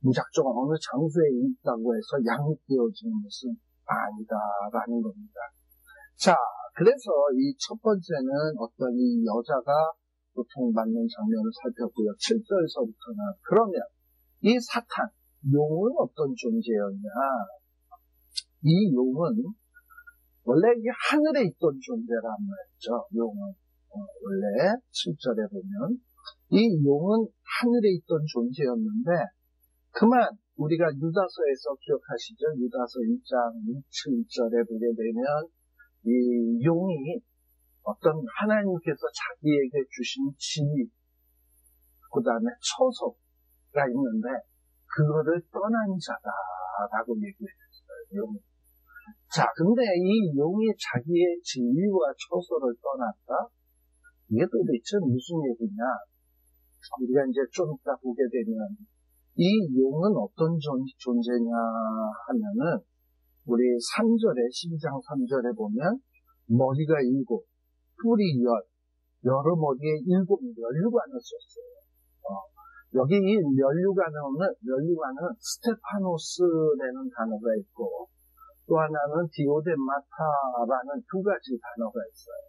무작정 어느 장소에 있다고 해서 양육되어지는 것은 아니다라는 겁니다. 자, 그래서 이 첫 번째는 어떤 이 여자가 고통받는 장면을 살폈고요. 7절서부터는 그러면 이 사탄, 용은 어떤 존재였냐? 이 용은 원래 이게 하늘에 있던 존재란 말이죠. 용은 원래 7절에 보면 이 용은 하늘에 있던 존재였는데, 그만 우리가 유다서에서 기억하시죠? 유다서 1장 7절에 보게 되면 이 용이 어떤 하나님께서 자기에게 주신 지위, 그 다음에 처소가 있는데 그거를 떠난 자다라고 얘기했어요. 용. 자, 근데 이 용이 자기의 지위와 처소를 떠났다? 이게 도대체 무슨 얘기냐? 우리가 이제 좀 이따 보게 되면 이 용은 어떤 존재냐 하면은 우리 3절에 12장 3절에 보면 머리가 7, 뿔이 10, 여러 머리에 7 면류관을 썼어요. 여기 이 면류관은 스테파노스라는 단어가 있고 또 하나는 디오데마타라는 두 가지 단어가 있어요.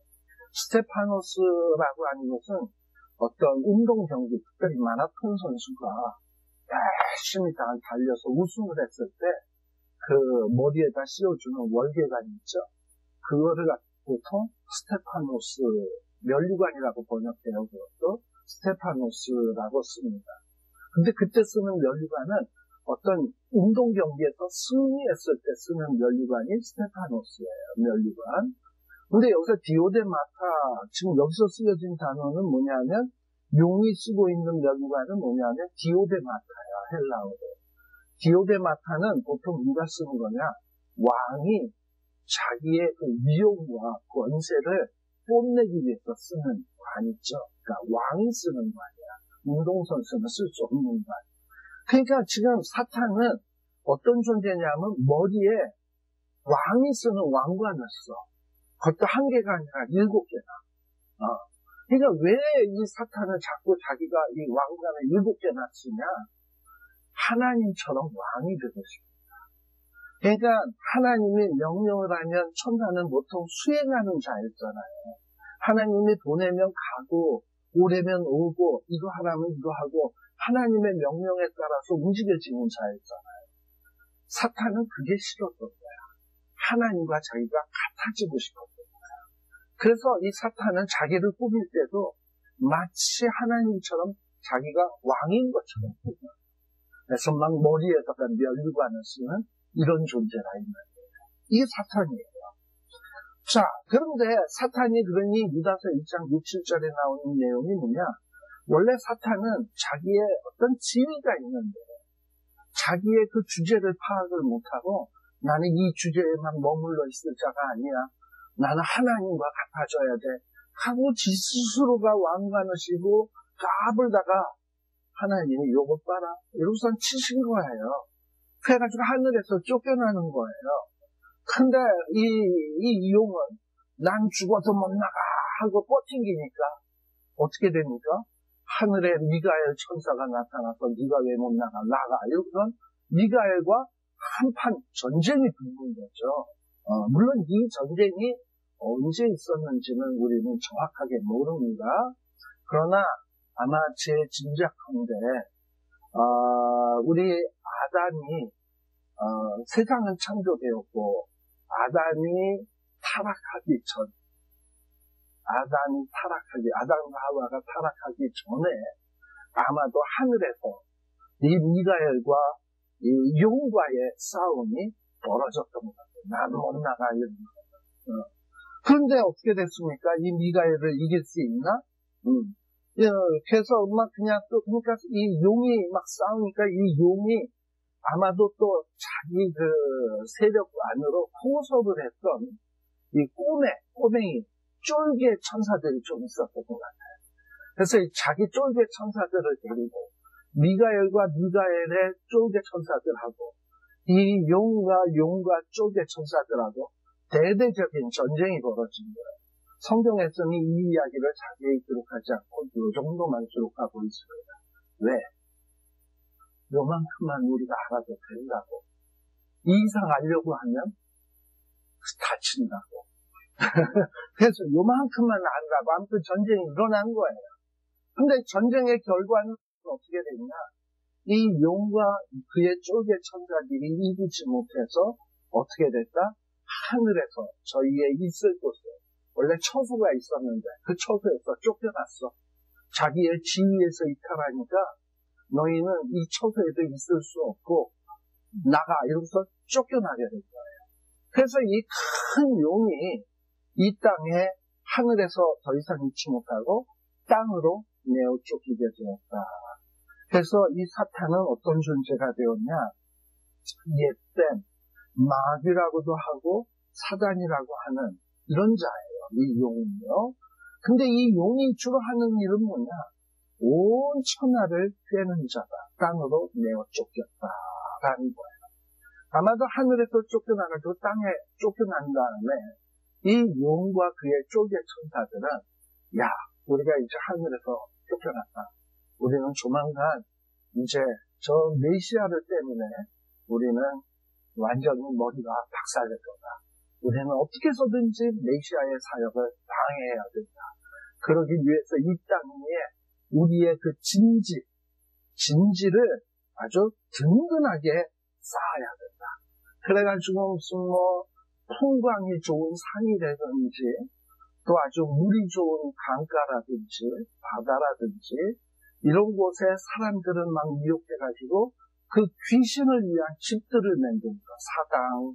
스테파노스라고 하는 것은 어떤 운동 경기, 특별히 마라톤 선수가 열심히 달려서 우승을 했을 때 그 머리에다 씌워주는 월계관 있죠? 그거를 보통 스테파노스, 면류관이라고 번역해요. 그것도 스테파노스라고 씁니다. 근데 그때 쓰는 면류관은 어떤 운동 경기에서 승리했을 때 쓰는 면류관이 스테파노스예요. 면류관. 근데 여기서 디오데마타, 지금 여기서 쓰여진 단어는 뭐냐면, 용이 쓰고 있는 면과는 뭐냐면, 디오데마타야, 헬라어로. 디오데마타는 보통 누가 쓰는 거냐? 왕이 자기의 그 위용과 권세를 뽐내기 위해서 쓰는 관 있죠. 그러니까 왕이 쓰는 관이야. 운동선수는 쓸 수 없는 관. 그러니까 지금 사탄은 어떤 존재냐면 머리에 왕이 쓰는 왕관을 써. 그것도 한 개가 아니라 7개나. 그러니까 왜 이 사탄은 자꾸 자기가 이 왕관을 7개나 쓰냐? 하나님처럼 왕이 되고 싶습니다. 그러니까 하나님이 명령을 하면 천사는 보통 수행하는 자였잖아요. 하나님이 보내면 가고 오래면 오고 이거 하라면 이거 하고 하나님의 명령에 따라서 움직여지는 자였잖아요. 사탄은 그게 싫었던 거야. 하나님과 자기가 같아지고 싶었던 거야. 그래서 이 사탄은 자기를 꾸밀 때도 마치 하나님처럼 자기가 왕인 것처럼 꾸며요. 그래서 막 머리에다가 면류관을 쓰는 이런 존재라 이 말이에요. 이게 사탄이에요. 자, 그런데 사탄이 그러니 유다서 1장 6, 7절에 나오는 내용이 뭐냐? 원래 사탄은 자기의 어떤 지위가 있는데 자기의 그 주제를 파악을 못하고 나는 이 주제에만 머물러 있을 자가 아니야. 나는 하나님과 같아져야 돼. 하고 지 스스로가 왕관을 씌고 까불다가 하나님이 요것 봐라. 이러고선 치신 거예요. 그래가지고 하늘에서 쫓겨나는 거예요. 근데 이 용은 난 죽어도 못 나가 하고 버팅기니까 어떻게 됩니까? 하늘에 미가엘 천사가 나타나서 네가 왜 못 나가? 이러고선 미가엘과 한판 전쟁이 붙는 거죠. 물론 이 전쟁이 언제 있었는지는 우리는 정확하게 모릅니다. 그러나 아마 제 짐작컨대 우리 아담이 세상은 창조되었고 아담이 타락하기 전 아담과 하와가 타락하기 전에 아마도 하늘에서 이 미가엘과 이 용과의 싸움이 벌어졌던 것 같아요. 나는 못 나가 이런 거. 그런데 어떻게 됐습니까? 이 미가엘을 이길 수 있나? 그래서 막 그냥 또 그러니까 이 용이 막 싸우니까 이 용이 아마도 또 자기 그 세력 안으로 포섭을 했던 이 꼬맹이 쫄개 천사들이 좀 있었던 것 같아요. 그래서 자기 쫄개 천사들을 데리고 미가엘과 미가엘의 쫄개 천사들하고 이 용과 쫄개 천사들하고 대대적인 전쟁이 벌어진 거예요. 성경에서는 이 이야기를 자세히 기록하지 않고 이 정도만 기록하고 있습니다. 왜? 요만큼만 우리가 알아도 된다고. 이 이상 알려고 하면 다친다고. 그래서 요만큼만 알라고. 아무튼 전쟁이 일어난 거예요. 근데 전쟁의 결과는 어떻게 됐냐? 이 용과 그의 쫄개 천사들이 이기지 못해서 어떻게 됐다? 하늘에서 저희의 있을 곳에 원래 처소가 있었는데 그 처소에서 쫓겨났어. 자기의 지위에서 이탈하니까 너희는 이 처소에도 있을 수 없고 나가 이러면서 쫓겨나게 된 거예요. 그래서 이 큰 용이 이 땅에 하늘에서 더 이상 있지 못하고 땅으로 내어 쫓기게 되었다. 그래서 이 사탄은 어떤 존재가 되었냐? 옛된 마귀라고도 하고 사단이라고 하는 이런 자예요. 이 용은요. 근데 이 용이 주로 하는 일은 뭐냐? 온 천하를 꿰는 자다. 땅으로 내어 쫓겼다라는 거예요. 아마도 하늘에서 쫓겨나가지고 땅에 쫓겨난 다음에 이 용과 그의 쫄개 천사들은 야, 우리가 이제 하늘에서 쫓겨났다. 우리는 조만간 이제 저 메시아를 때문에 우리는 완전히 머리가 박살날 거다. 우리는 어떻게 해서든지 메시아의 사역을 방해해야 된다. 그러기 위해서 이 땅 위에 우리의 그 진지를 아주 든든하게 쌓아야 된다. 그래가지고 무슨 풍광이 좋은 산이라든지 또 아주 물이 좋은 강가라든지 바다라든지 이런 곳에 사람들을 막 미혹해가지고 그 귀신을 위한 집들을 만든 거. 사당,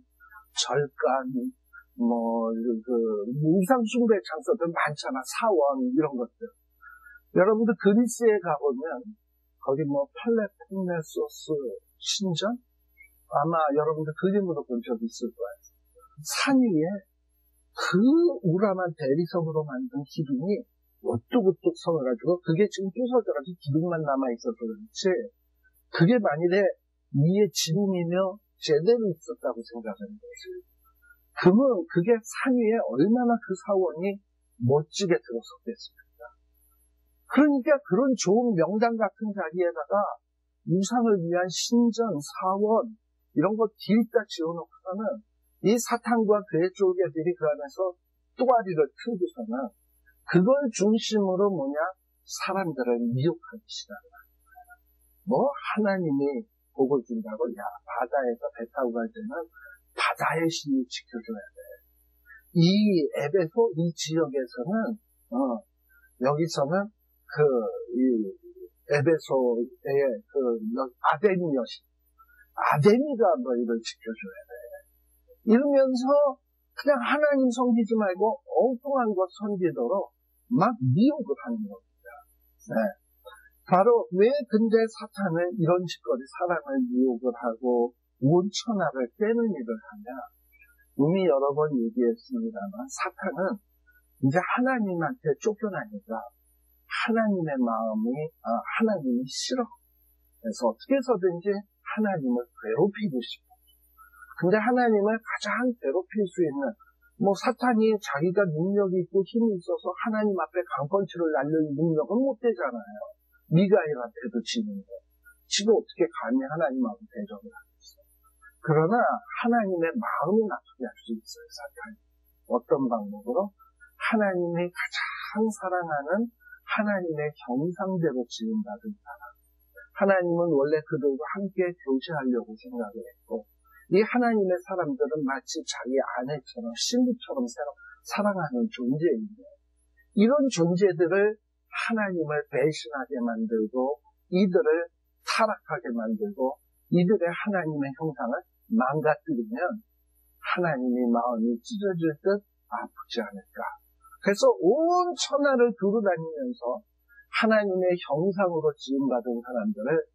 절간, 우상숭배 장소들 많잖아. 사원, 이런 것들. 여러분들 그리스에 가보면, 거기 펠레폰네소스 신전? 아마 여러분들 그림으로 본 적 있을 거예요. 산 위에 그 우람한 대리석으로 만든 기둥이 우뚝우뚝 서가지고, 그게 지금 부서져가지고 기둥만 남아있어서 그렇지, 그게 만일에 위에 지붕이며 제대로 있었다고 생각하는 거지. 그러면 그게 산 위에 얼마나 그 사원이 멋지게 들어섰겠습니까? 그러니까 그런 좋은 명당 같은 자리에다가 우상을 위한 신전, 사원, 이런 거 뒤에다 지어놓고서는 이 사탄과 그의 쫄개들이 그 안에서 또아리를 틀고서는 그걸 중심으로 사람들을 미혹하기 시작합니다. 하나님이 복을 준다고, 바다에서 배 타고 갈 때는 바다의 신이 지켜줘야 돼. 이 에베소, 이 지역에서는, 여기서는 이 에베소의 아데미 여신, 아데미가 너희를 지켜줘야 돼. 이러면서 그냥 하나님 섬기지 말고 엉뚱한 것 섬기도록 막 미혹을 하는 겁니다. 네. 바로 왜 근데 사탄은 이런 짓거리, 사람을 미혹을 하고 온 천하를 깨는 일을 하냐? 이미 여러 번 얘기했습니다만, 사탄은 이제 하나님한테 쫓겨나니까 하나님의 마음이, 하나님이 싫어. 그래서 어떻게 해서든지 하나님을 괴롭히고 싶어. 근데 하나님을 가장 괴롭힐 수 있는, 사탄이 자기가 능력이 있고 힘이 있어서 하나님 앞에 강펀치를 날릴 능력은 못 되잖아요. 미가엘한테도 지는데. 지금 어떻게 감히 하나님하고 대적을 하겠어. 그러나 하나님의 마음을 나쁘게 할 수 있어요, 사탄이. 어떤 방법으로? 하나님이 가장 사랑하는 하나님의 형상대로 지음받은 사람. 하나님은 원래 그들과 함께 교제하려고 생각을 했고, 이 하나님의 사람들은 마치 자기 아내처럼, 신부처럼 사랑하는 존재인데, 이런 존재들을 하나님을 배신하게 만들고, 이들을 타락하게 만들고, 이들의 하나님의 형상을 망가뜨리면 하나님의 마음이 찢어질 듯 아프지 않을까. 그래서 온 천하를 두루다니면서 하나님의 형상으로 지음받은 사람들을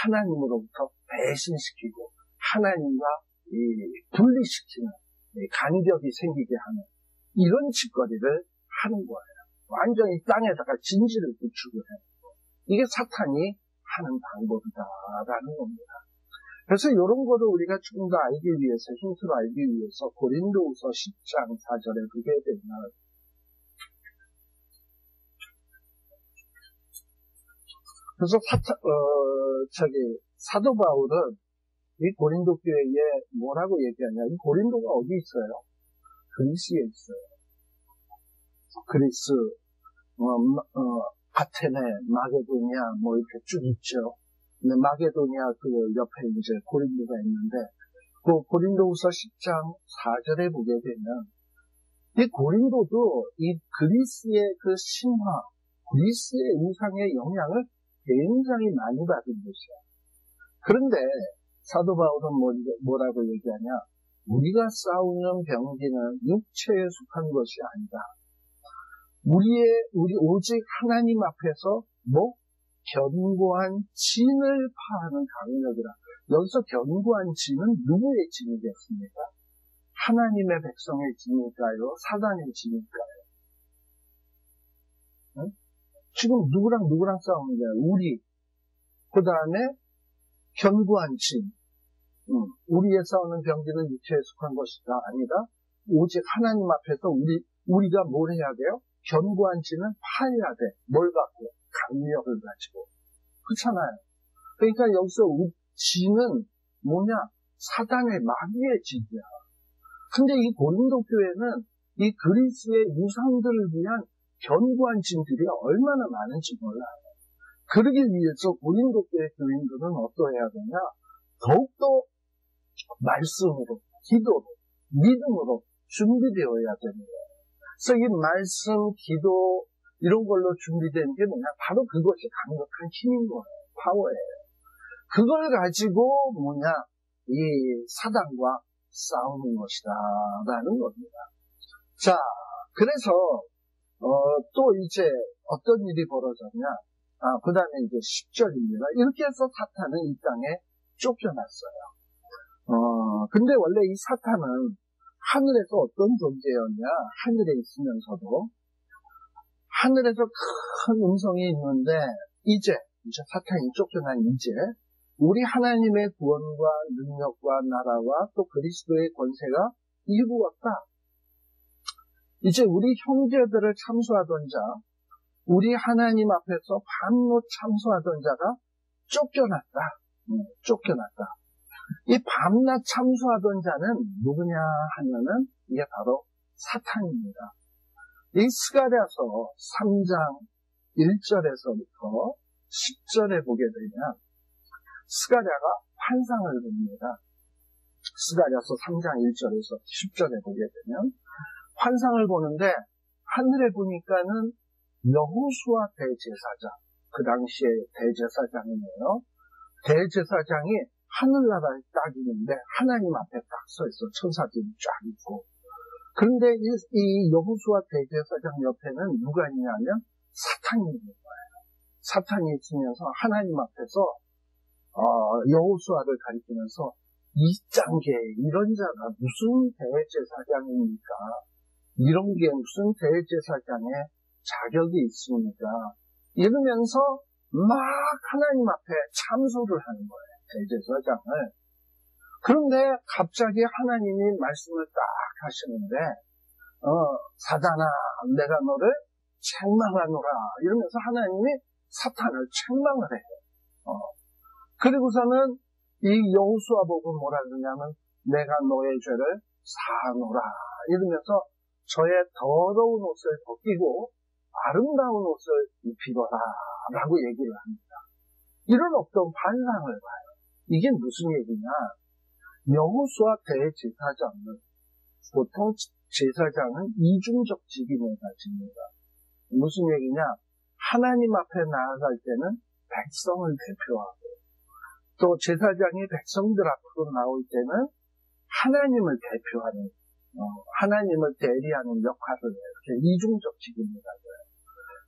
하나님으로부터 배신시키고 하나님과 분리시키는 간격이 생기게 하는 이런 짓거리를 하는 거예요. 완전히 땅에다가 진지를 구축을 해요. 이게 사탄이 하는 방법이다라는 겁니다. 그래서 이런 거를 우리가 조금 더 알기 위해서, 힌트로 알기 위해서 고린도후서 10장 4절에 보게 되면, 그래서 사도 바울은 이 고린도 교회에 뭐라고 얘기하냐? 이 고린도가 어디 있어요? 그리스에 있어요. 그리스, 아테네, 마게도니아, 이렇게 쭉 있죠. 근데 마게도니아 그 옆에 이제 고린도가 있는데, 그 고린도후서 10장 4절에 보게 되면, 이 고린도도 이 그리스의 그 신화, 그리스의 우상의 영향을 굉장히 많이 받은 곳이야. 그런데 사도 바울은 뭐라고 얘기하냐? 우리가 싸우는 병기는 육체에 속한 것이 아니다. 우리 오직 하나님 앞에서 견고한 진을 파하는 강력이라. 여기서 견고한 진은 누구의 진이겠습니까? 하나님의 백성의 진일까요? 사단의 진일까요? 응? 지금 누구랑 싸우는 거야? 우리. 그 다음에 견고한 진. 우리의 싸우는 병기는 육체에 속한 것이다. 아니다. 오직 하나님 앞에서 우리가 뭘 해야 돼요? 견고한 진은 파해야 돼. 뭘 갖고? 강력을 가지고. 그렇잖아요. 그러니까 여기서 진은 뭐냐? 사단의 마귀의 진이야. 근데 이 고린도 교회는 이 그리스의 유상들을 위한 견고한 진들이 얼마나 많은지 몰라요. 그러기 위해서 고린도 교회 교인들은 어떠해야 되냐? 더욱더 말씀으로, 기도로, 믿음으로 준비되어야 되는 거예요. 그래서 이 말씀, 기도 이런 걸로 준비된 게 뭐냐? 바로 그것이 강력한 힘인 거예요. 파워예요. 그걸 가지고 이 사단과 싸우는 것이다 라는 겁니다. 자, 그래서 또 이제 어떤 일이 벌어졌냐, 그 다음에 이제 10절입니다. 이렇게 해서 사탄은 이 땅에 쫓겨났어요. 근데 원래 이 사탄은 하늘에서 어떤 존재였냐, 하늘에 있으면서도 하늘에서 큰 음성이 있는데 이제 사탄이 쫓겨난 이제 우리 하나님의 구원과 능력과 나라와 또 그리스도의 권세가 이루었다. 이제 우리 형제들을 참수하던 자, 우리 하나님 앞에서 밤낮 참수하던 자가 쫓겨났다. 쫓겨났다. 이 밤낮 참수하던 자는 누구냐 하면은 이게 바로 사탄입니다. 이 스가랴서 3장 1절에서부터 10절에 보게 되면 스가랴가 환상을 봅니다. 스가랴서 3장 1절에서 10절에 보게 되면 환상을 보는데 하늘에 보니까는 여호수아 대제사장, 그 당시에 대제사장이네요. 대제사장이 하늘나라에 딱 있는데 하나님 앞에 딱 서 있어. 천사들이 쫙 있고. 그런데 이 여호수아 대제사장 옆에는 누가 있냐면 사탄이 있는 거예요. 사탄이 있으면서 하나님 앞에서 여호수아를 가리키면서 이 짱개 이런 자가 무슨 대제사장입니까? 이런 게 무슨 대제사장의 자격이 있습니까? 이러면서 막 하나님 앞에 참소를 하는 거예요. 대제사장을. 그런데 갑자기 하나님이 말씀을 딱 하시는데 사단아 내가 너를 책망하노라 이러면서 하나님이 사탄을 책망을 해요. 그리고서는 이 여호수아 보고 뭐라 그러냐면 내가 너의 죄를 사하노라 이러면서 저의 더러운 옷을 벗기고 아름다운 옷을 입히거라 라고 얘기를 합니다. 이런 어떤 환상을 봐요. 이게 무슨 얘기냐? 여호수아 대제사장은 보통 제사장은 이중적 직임을 가집니다. 무슨 얘기냐? 하나님 앞에 나아갈 때는 백성을 대표하고 또 제사장이 백성들 앞으로 나올 때는 하나님을 대표하는 하나님을 대리하는 역할을 해요. 이렇게 이중적 직임을 가져요.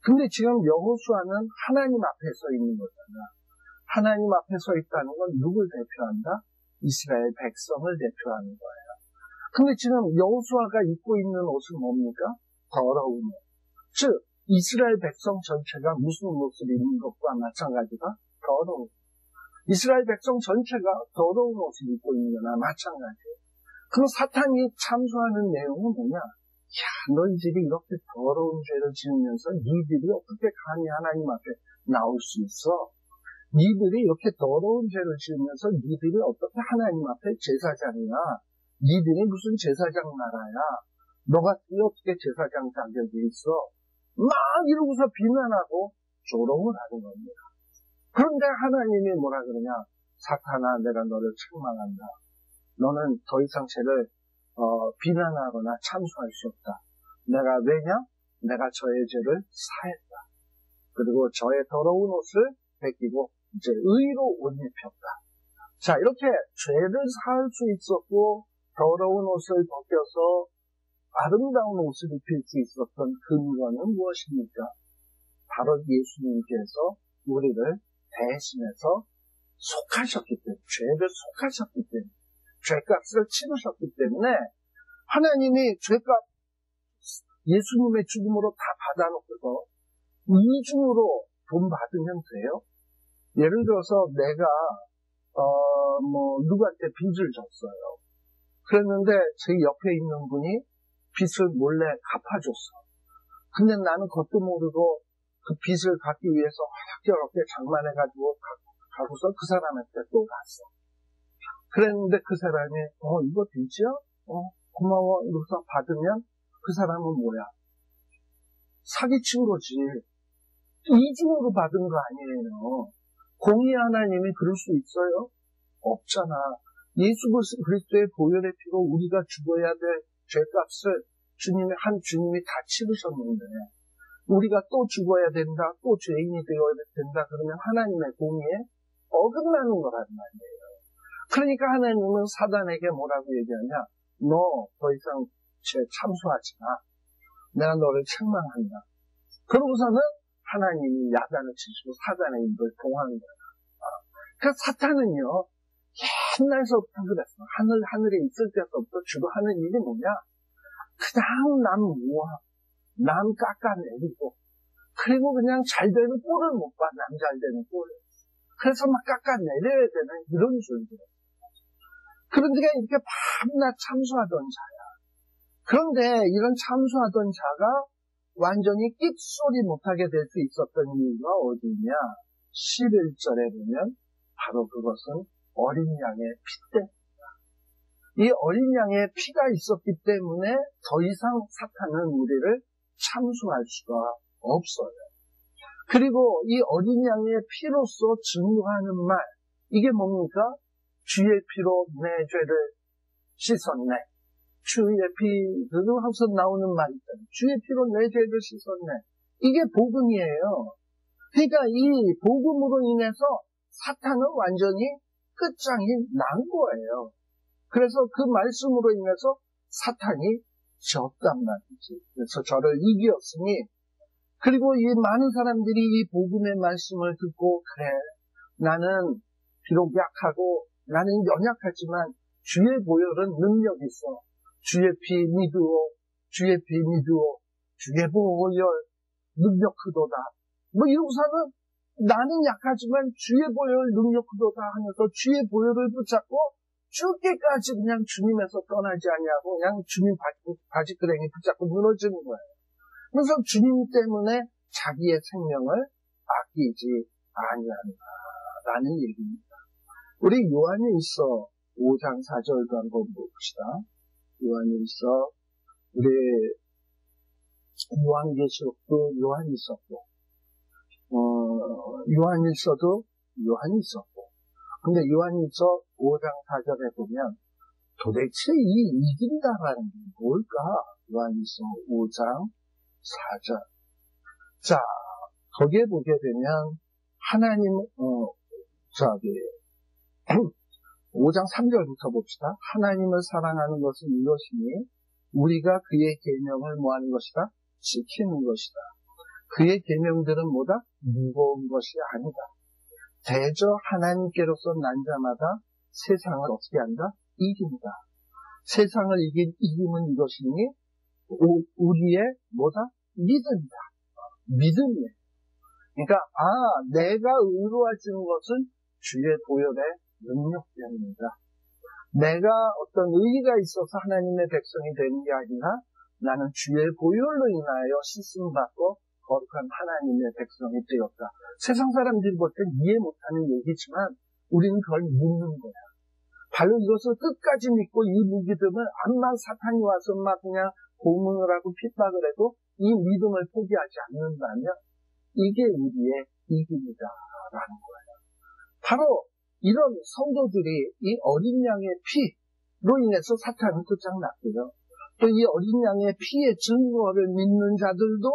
근데 지금 여호수아는 하나님 앞에 서 있는 거잖아. 하나님 앞에 서 있다는 건 누굴 대표한다? 이스라엘 백성을 대표하는 거예요. 근데 지금 여호수아가 입고 있는 옷은 뭡니까? 더러운 옷. 즉 이스라엘 백성 전체가 무슨 옷을 입는 것과 마찬가지가 더러운 옷. 이스라엘 백성 전체가 더러운 옷을 입고 있는 거나 마찬가지예요. 그럼 사탄이 참소하는 내용은 뭐냐? 야, 너희들이 이렇게 더러운 죄를 지으면서 니들이 어떻게 감히 하나님 앞에 나올 수 있어? 니들이 이렇게 더러운 죄를 지으면서 니들이 어떻게 하나님 앞에 제사장이야? 니들이 무슨 제사장 나라야? 너가 어떻게 제사장 자격이 있어? 막 이러고서 비난하고 조롱을 하는 겁니다. 그런데 하나님이 뭐라 그러냐? 사탄아, 내가 너를 책망한다. 너는 더 이상 죄를 비난하거나 참수할 수 없다. 내가 왜냐? 내가 저의 죄를 사했다. 그리고 저의 더러운 옷을 벗기고 이제 의로 옷 입혔다. 자, 이렇게 죄를 사할 수 있었고 더러운 옷을 벗겨서 아름다운 옷을 입힐 수 있었던 근거는 무엇입니까? 바로 예수님께서 우리를 대신해서 속하셨기 때문에, 죄를 속하셨기 때문에, 죄값을 치르셨기 때문에 하나님이 죄값 예수님의 죽음으로 다 받아놓고서 이중으로 돈 받으면 돼요? 예를 들어서 내가 누구한테 빚을 졌어요. 그랬는데 제 옆에 있는 분이 빚을 몰래 갚아줬어. 근데 나는 그것도 모르고 그 빚을 갚기 위해서 화학저렇게 장만해가지고 가고서 그 사람한테 또 갔어. 그랬는데 그 사람이 이거 빚이야? 고마워 이러고서 받으면 그 사람은 뭐야? 사기친 거지. 이중으로 받은 거 아니에요. 공의 하나님이 그럴 수 있어요? 없잖아. 예수 그리스도의 보혈의 피로 우리가 죽어야 될 죄값을 주님이 다 치르셨는데 우리가 또 죽어야 된다, 또 죄인이 되어야 된다 그러면 하나님의 공의에 어긋나는 거란 말이에요. 그러니까 하나님은 사단에게 뭐라고 얘기하냐? 너 더 이상 죄 참수하지 마. 내가 너를 책망한다. 그러고서는 하나님이 야단을 치시고 사단의 입을 봉하는 거야. 그러니까 사탄은요, 옛날서부터 그랬어. 하늘에 있을 때서부터 주로 하는 일이 뭐냐? 그냥 남 모아, 남 깎아내리고, 그리고 그냥 잘 되는 꼴을 못 봐, 남 잘 되는 꼴을. 그래서 막 깎아내려야 되는 이런 존재예요. 그런데 이렇게 밤낮 참수하던 자야. 그런데 이런 참수하던 자가 완전히 끽소리 못하게 될 수 있었던 이유가 어디냐? 11절에 보면 바로 그것은 어린 양의 피 때문이다. 이 어린 양의 피가 있었기 때문에 더 이상 사탄은 우리를 참수할 수가 없어요. 그리고 이 어린 양의 피로서 증거하는 말, 이게 뭡니까? 주의 피로 내 죄를 씻었네. 주의 피, 그거 항상 나오는 말 있잖아요. 주의 피로 내 죄를 씻었네. 이게 복음이에요. 그러니까 이 복음으로 인해서 사탄은 완전히 끝장이 난 거예요. 그래서 그 말씀으로 인해서 사탄이 졌단 말이지. 그래서 저를 이기었으니, 그리고 이 많은 사람들이 이 복음의 말씀을 듣고, 그래, 나는 비록 약하고, 나는 연약하지만 주의 보혈은 능력이 있어. 주의 피 믿으오, 주의 피 믿으오, 주의 보혈 능력 크도다. 뭐 이러고서는 나는 약하지만 주의 보혈 능력 크도다 하면서 주의 보혈을 붙잡고 죽기까지 그냥 주님에서 떠나지 않냐고 그냥 주님 바지끄레기 붙잡고 무너지는 거예요. 그래서 주님 때문에 자기의 생명을 아끼지 아니한다라는 얘기입니다. 우리 요한일서 5장 4절도 한번 봅시다. 요한일서, 우리 요한계시록도 요한이 있었고, 요한일서도 요한이 있었고, 근데 요한일서 5장 4절에 보면 도대체 이 이긴다라는 게 뭘까? 요한일서 5장 4절. 자, 거기에 보게 되면 하나님, 5장 3절부터 봅시다. 하나님을 사랑하는 것은 이것이니 우리가 그의 계명을 뭐하는 것이다? 지키는 것이다. 그의 계명들은 뭐다? 무거운 것이 아니다. 대저 하나님께로서 난 자마다 세상을 어떻게 한다? 이긴다. 세상을 이김은 이것이니 우리의 뭐다? 믿음이다. 믿음이에요. 그러니까 내가 의로워지는 것은 주의 보혈의 능력 때문이다. 내가 어떤 의의가 있어서 하나님의 백성이 되는 게 아니라 나는 주의 보혈로 인하여 씻음받고 거룩한 하나님의 백성이 되었다. 세상 사람들이 볼 땐 이해 못하는 얘기지만 우리는 그걸 믿는 거야. 바로 이것을 끝까지 믿고 이 무기름을 암만 사탄이 와서 막 그냥 고문을 하고 핍박을 해도 이 믿음을 포기하지 않는다면 이게 우리의 이김이다라는 거예요. 바로 이런 성도들이 이 어린 양의 피로 인해서 사탄은 끝장났고요. 또 이 어린 양의 피의 증거를 믿는 자들도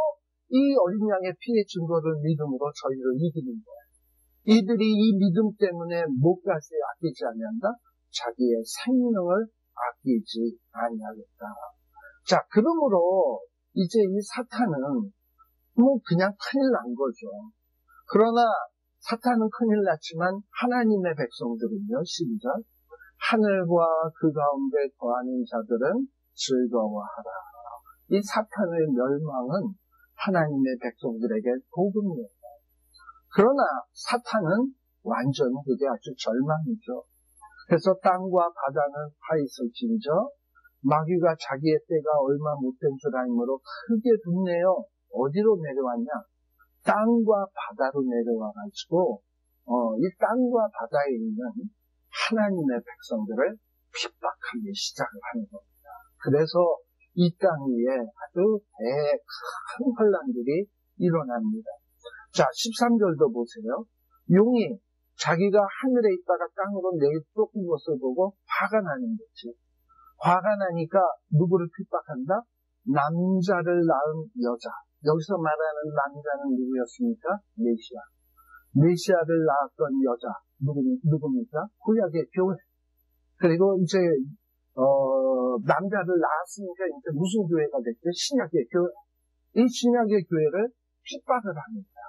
이 어린 양의 피의 증거를 믿음으로 저희를 이기는 거예요. 이들이 이 믿음 때문에 뭐까지 아끼지 아니한다? 자기의 생명을 아끼지 아니하겠다. 자, 그러므로 이제 이 사탄은 뭐 그냥 큰일 난 거죠. 그러나 사탄은 큰일 났지만 하나님의 백성들은요, 12절, 하늘과 그 가운데 거하는 자들은 즐거워하라. 이 사탄의 멸망은 하나님의 백성들에게 복음이에요. 그러나 사탄은 완전히 그게 아주 절망이죠. 그래서 땅과 바다는 파있을진저 마귀가 자기의 때가 얼마 못된 줄 알므로 크게 분내어 어디로 내려왔냐? 땅과 바다로 내려와가지고 이 땅과 바다에 있는 하나님의 백성들을 핍박하기 시작을 하는 겁니다. 그래서 이 땅 위에 아주 큰 혼란들이 일어납니다. 자, 13절도 보세요. 용이 자기가 하늘에 있다가 땅으로 내쫓긴 것을 보고 화가 나는 거지. 화가 나니까 누구를 핍박한다? 남자를 낳은 여자. 여기서 말하는 남자는 누구였습니까? 메시아. 메시아를 낳았던 여자. 누굽니까? 구약의 교회. 그리고 이제 남자를 낳았으니까 이제 무슨 교회가 됐죠? 신약의 교회. 이 신약의 교회를 핍박을 합니다.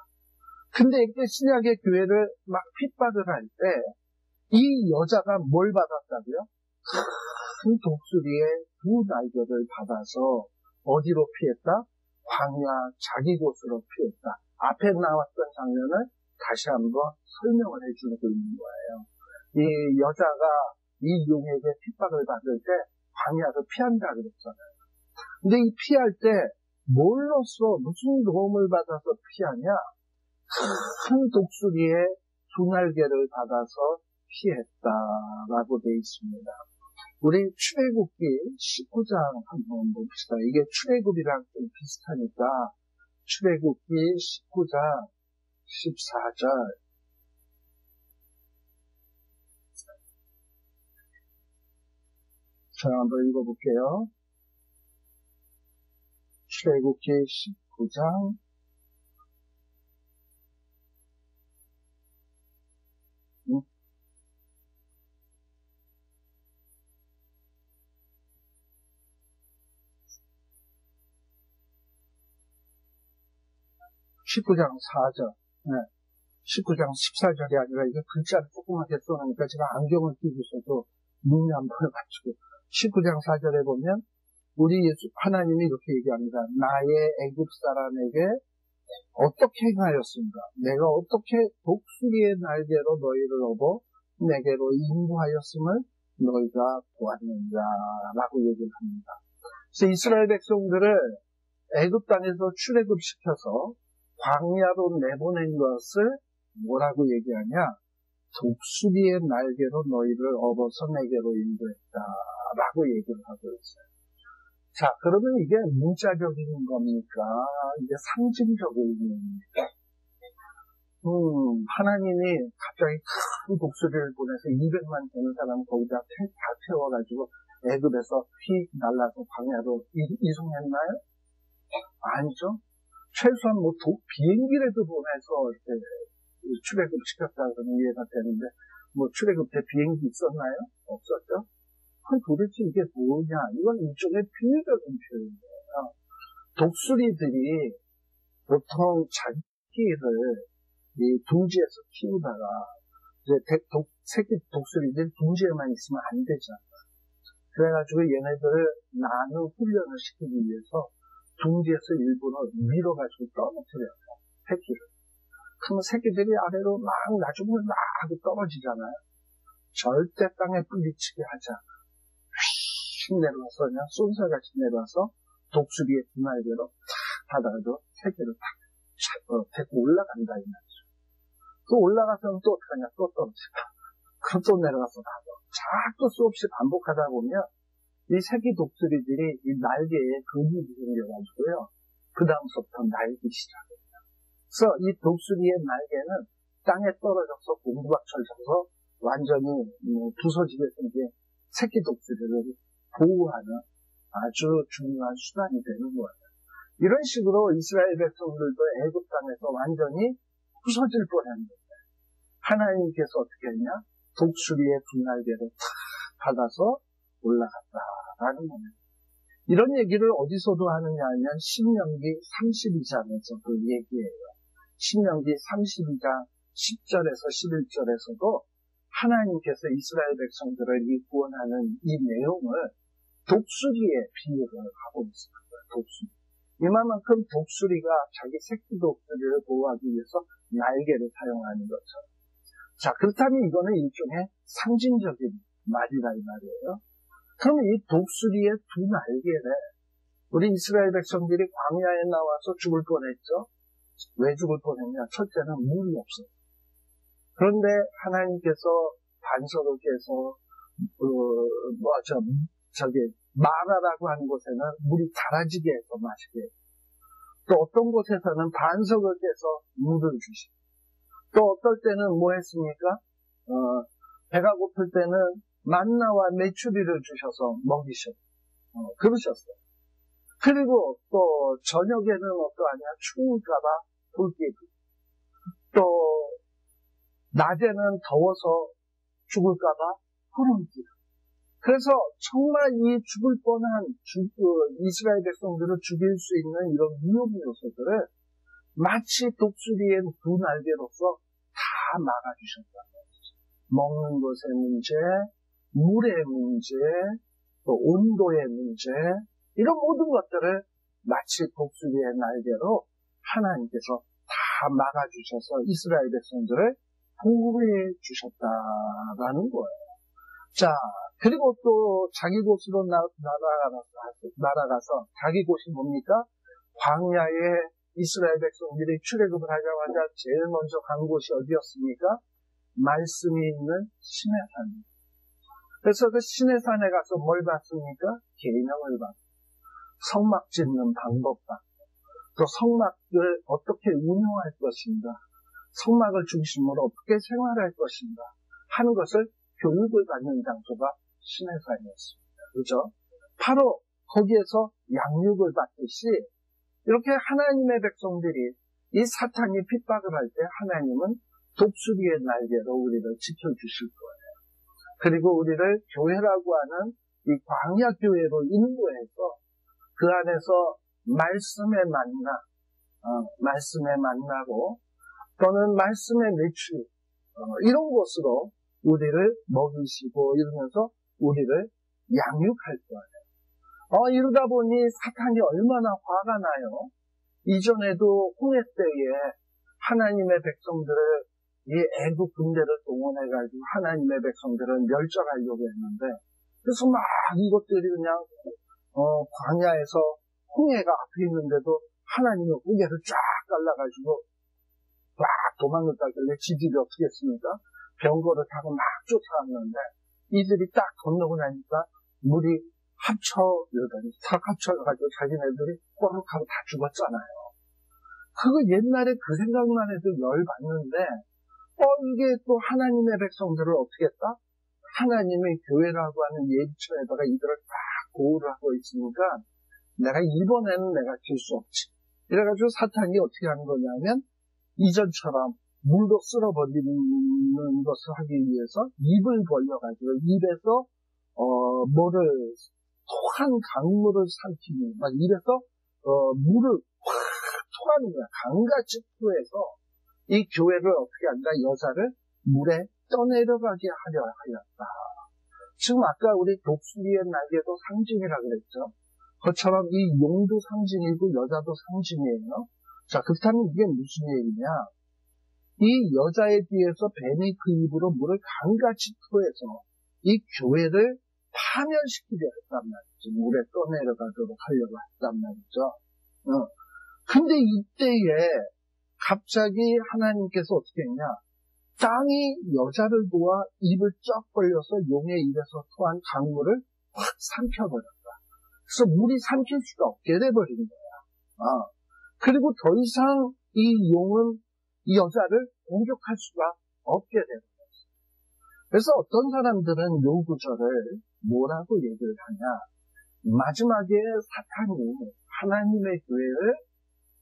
근데 이때 신약의 교회를 막 핍박을 할 때 이 여자가 뭘 받았다고요? 큰 독수리의 두 날개를 받아서 어디로 피했다? 광야 자기 곳으로 피했다. 앞에 나왔던 장면을 다시 한번 설명을 해주고 있는 거예요. 이 여자가 이 용에게 핍박을 받을 때 광야로 피한다 그랬잖아요. 근데 이 피할 때 뭘로써 무슨 도움을 받아서 피하냐? 큰 독수리의 두 날개를 받아서 피했다라고 되어 있습니다. 우리 출애굽기 19장 한번 봅시다. 이게 출애굽이랑 좀 비슷하니까 출애굽기 19장 14절 자, 한번 읽어볼게요. 출애굽기 19장 19장 4절, 19장 14절이 아니라 이거 글자를 조그맣게 써놓으니까 제가 안경을 끼고 있어도 눈이 안 보여가지고 19장 4절에 보면 우리 하나님이 이렇게 얘기합니다. 나의 애굽 사람에게 어떻게 행하였습니까? 내가 어떻게 독수리의 날개로 너희를 업어 내게로 인도하였음을 너희가 보았는가라고 얘기를 합니다. 그래서 이스라엘 백성들을 애굽 땅에서 출애굽시켜서 광야로 내보낸 것을 뭐라고 얘기하냐? 독수리의 날개로 너희를 업어서 내게로 인도했다라고 얘기를 하고 있어요. 자, 그러면 이게 문자적인 겁니까? 이게 상징적인 겁니까? 하나님이 갑자기 큰 독수리를 보내서 200만 되는 사람 거기다 다 태워가지고 애굽에서 휙 날라서 광야로 이송했나요? 아니죠. 최소한 비행기라도 보내서 이렇게 출애굽 시켰다 그러면 이해가 되는데, 출애굽 때 비행기 있었나요? 없었죠? 도대체 이게 뭐냐? 이건 일종의 비유적인 표현이에요. 독수리들이 보통 자기를 이 둥지에서 키우다가, 이제 새끼 독수리들이 둥지에만 있으면 안 되잖아요. 그래가지고 얘네들을 나누 훈련을 시키기 위해서 둥지에서 일부러 밀어가지고 떨어뜨려요. 새끼를. 그러면 새끼들이 아래로 막 나중에 막 하고 떨어지잖아요. 절대 땅에 뿌리치게 하지 않아. 휙 내려와서 그냥 쏜살같이 내려와서 독수리의 두 날개로 탁 하다가도 새끼를 탁 데리고 올라간다 이 말이죠. 또 올라가서는 또 어떡하냐? 또 떨어지다. 그럼 또 내려가서 가고. 자꾸 수없이 반복하다 보면 이 새끼 독수리들이 이 날개에 근육이 생겨가지고요. 그 다음부터 날기 시작해요. 그래서 이 독수리의 날개는 땅에 떨어져서 공부박철 쳐서 완전히 부서지게 생긴 새끼 독수리를 보호하는 아주 중요한 수단이 되는 거예요. 이런 식으로 이스라엘 백성들도 애굽 땅에서 완전히 부서질 뻔했는데 하나님께서 어떻게 했냐? 독수리의 두 날개를 탁 받아서 올라갔다라는 겁니다. 이런 얘기를 어디서도 하느냐 하면 신명기 32장에서도 얘기해요. 신명기 32장 10절에서 11절에서도 하나님께서 이스라엘 백성들을 구원하는 이 내용을 독수리에 비유를 하고 있습니다. 독수리. 이만큼 독수리가 자기 새끼 독수리를 보호하기 위해서 날개를 사용하는 것처럼. 자, 그렇다면 이거는 일종의 상징적인 말이라 이 말이에요. 그럼 이 독수리의 두 날개를 우리 이스라엘 백성들이 광야에 나와서 죽을 뻔했죠. 왜 죽을 뻔했냐? 첫째는 물이 없어요. 그런데 하나님께서 반석을 깨서 마라라고 하는 곳에는 물이 달아지게 해서 마시게 해요. 또 어떤 곳에서는 반석을 깨서 물을 주시고, 또 어떨 때는 뭐 했습니까? 배가 고플 때는 만나와 메추리를 주셔서 먹이셨고, 그러셨어요. 그리고 또 저녁에는 어떠하냐? 추울까봐 불기구, 또 낮에는 더워서 죽을까봐 구름기구. 그래서 정말 이 죽을 뻔한 이스라엘 백성들을 죽일 수 있는 이런 위험 요소들을 마치 독수리의 두 날개로서 다 막아주셨단 말이죠. 먹는 것의 문제, 물의 문제, 또 온도의 문제, 이런 모든 것들을 마치 독수리의 날개로 하나님께서 다 막아주셔서 이스라엘 백성들을 보호해 주셨다라는 거예요. 자, 그리고 또 자기 곳으로 날아가서 자기 곳이 뭡니까? 광야에 이스라엘 백성들이 출애굽을 하자마자 제일 먼저 간 곳이 어디였습니까? 말씀이 있는 시내산. 그래서 그 시내산에 가서 뭘 봤습니까? 계명을 봤고, 성막 짓는 방법 봤고, 또 성막을 어떻게 운영할 것인가, 성막을 중심으로 어떻게 생활할 것인가 하는 것을 교육을 받는 장소가 시내산이었습니다. 그죠? 바로 거기에서 양육을 받듯이 이렇게 하나님의 백성들이 이 사탄이 핍박을 할 때 하나님은 독수리의 날개로 우리를 지켜주실 거예요. 그리고 우리를 교회라고 하는 이 광야 교회로 인도해서 그 안에서 말씀에 만나고 또는 말씀의 매출 이런 것으로 우리를 먹이시고 이러면서 우리를 양육할 거예요. 이러다 보니 사탄이 얼마나 화가 나요. 이전에도 홍해 때에 하나님의 백성들을 이 애국 군대를 동원해가지고 하나님의 백성들을 멸절하려고 했는데 그래서 막 이것들이 그냥 광야에서 홍해가 앞에 있는데도 하나님의 고개를 쫙 갈라가지고 막 도망을 가길래 지들이 어떻게 했습니까? 병거를 타고 막 쫓아왔는데 이들이 딱 건너고 나니까 물이 이러더니 탁 합쳐가지고 자기네들이 꼬르륵하고 다 죽었잖아요. 그거 옛날에 그 생각만 해도 열받는데 이게 또 하나님의 백성들을 어떻게 했다? 하나님의 교회라고 하는 예비처에다가 이들을 딱 보호를 하고 있으니까 내가 이번에는 내가 질 수 없지. 이래가지고 사탄이 어떻게 하는 거냐면 이전처럼 물도 쓸어버리는 것을 하기 위해서 입을 벌려가지고 입에서 토한 강물을 삼키니 막 입에서 물을 확 토하는 거야. 강같이 토해서 이 교회를 어떻게 한다? 여자를 물에 떠내려가게 하려 하였다. 지금 아까 우리 독수리의 날개도 상징이라 그랬죠. 그것처럼 이 용도 상징이고 여자도 상징이에요. 자, 그렇다면 이게 무슨 얘기냐? 이 여자에 비해서 뱀이 그 입으로 물을 강같이 토해서 이 교회를 파멸시키려 했단 말이죠. 물에 떠내려가도록 하려고 했단 말이죠. 근데 이때에 갑자기 하나님께서 어떻게 했냐? 땅이 여자를 도와 입을 쩍 벌려서 용의 입에서 토한 강물을 확 삼켜버렸다. 그래서 물이 삼킬 수가 없게 돼버린 거야. 그리고 더 이상 이 용은 이 여자를 공격할 수가 없게 돼버렸어. 그래서 어떤 사람들은 요 구절을 뭐라고 얘기를 하냐? 마지막에 사탄이 하나님의 교회를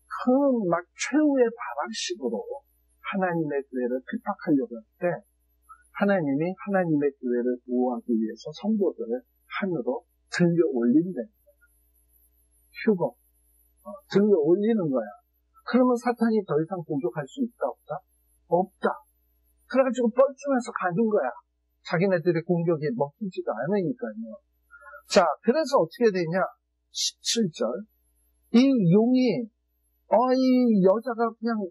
큰 막 최후의 발악식으로 하나님의 교회를 핍박하려고 할 때 하나님이 하나님의 교회를 보호하기 위해서 성도들을 하늘로 들려 올린다. 휴거. 들려 올리는 거야. 그러면 사탄이 더 이상 공격할 수 있다, 없다? 없다. 그래가지고 뻘쭘해서 가는 거야. 자기네들의 공격이 먹히지도 않으니까요. 자, 그래서 어떻게 되냐? 17절. 이 용이 이 여자가 그냥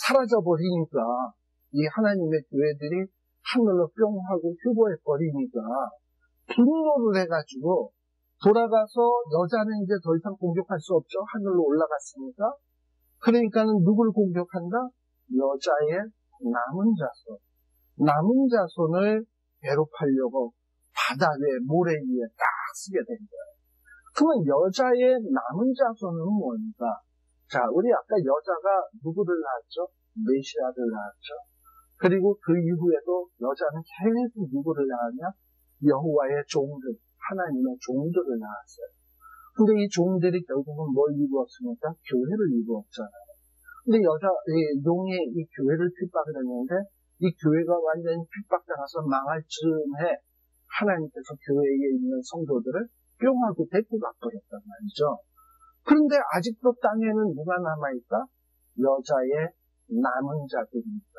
사라져버리니까 이 하나님의 교회들이 하늘로 뿅 하고 휴보해버리니까 분노를 해가지고 돌아가서 여자는 이제 더 이상 공격할 수 없죠. 하늘로 올라갔으니까. 그러니까는 누굴 공격한다? 여자의 남은 자손을 괴롭히려고 바다 위에 모래 위에 딱 쓰게 된 거예요. 그러면 여자의 남은 자손은 뭔가? 자, 우리 아까 여자가 누구를 낳았죠? 메시아를 낳았죠. 그리고 그 이후에도 여자는 계속 누구를 낳았냐? 여호와의 종들, 하나님의 종들을 낳았어요. 근데 이 종들이 결국은 뭘 이루었습니까? 교회를 이루었잖아요. 근데 용이 이 교회를 핍박을 했는데 이 교회가 완전히 핍박당해서 망할 즈음에 하나님께서 교회에 있는 성도들을 뿅 하고 데리고 가버렸단 말이죠. 그런데 아직도 땅에는 누가 남아있다? 여자의 남은 자들입니다.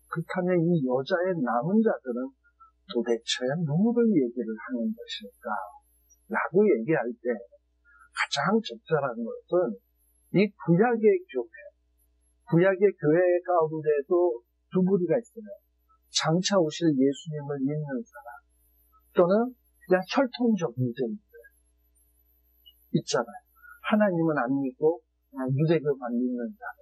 그렇다면 이 여자의 남은 자들은 도대체 누구를 얘기를 하는 것일까? 라고 얘기할 때 가장 적절한 것은 이 구약의 교회 가운데도 두 부류가 있어요. 장차 오실 예수님을 믿는 사람 또는 그냥 혈통적 유대인들 있잖아요. 하나님은 안 믿고 그냥 유대교만 믿는 자들.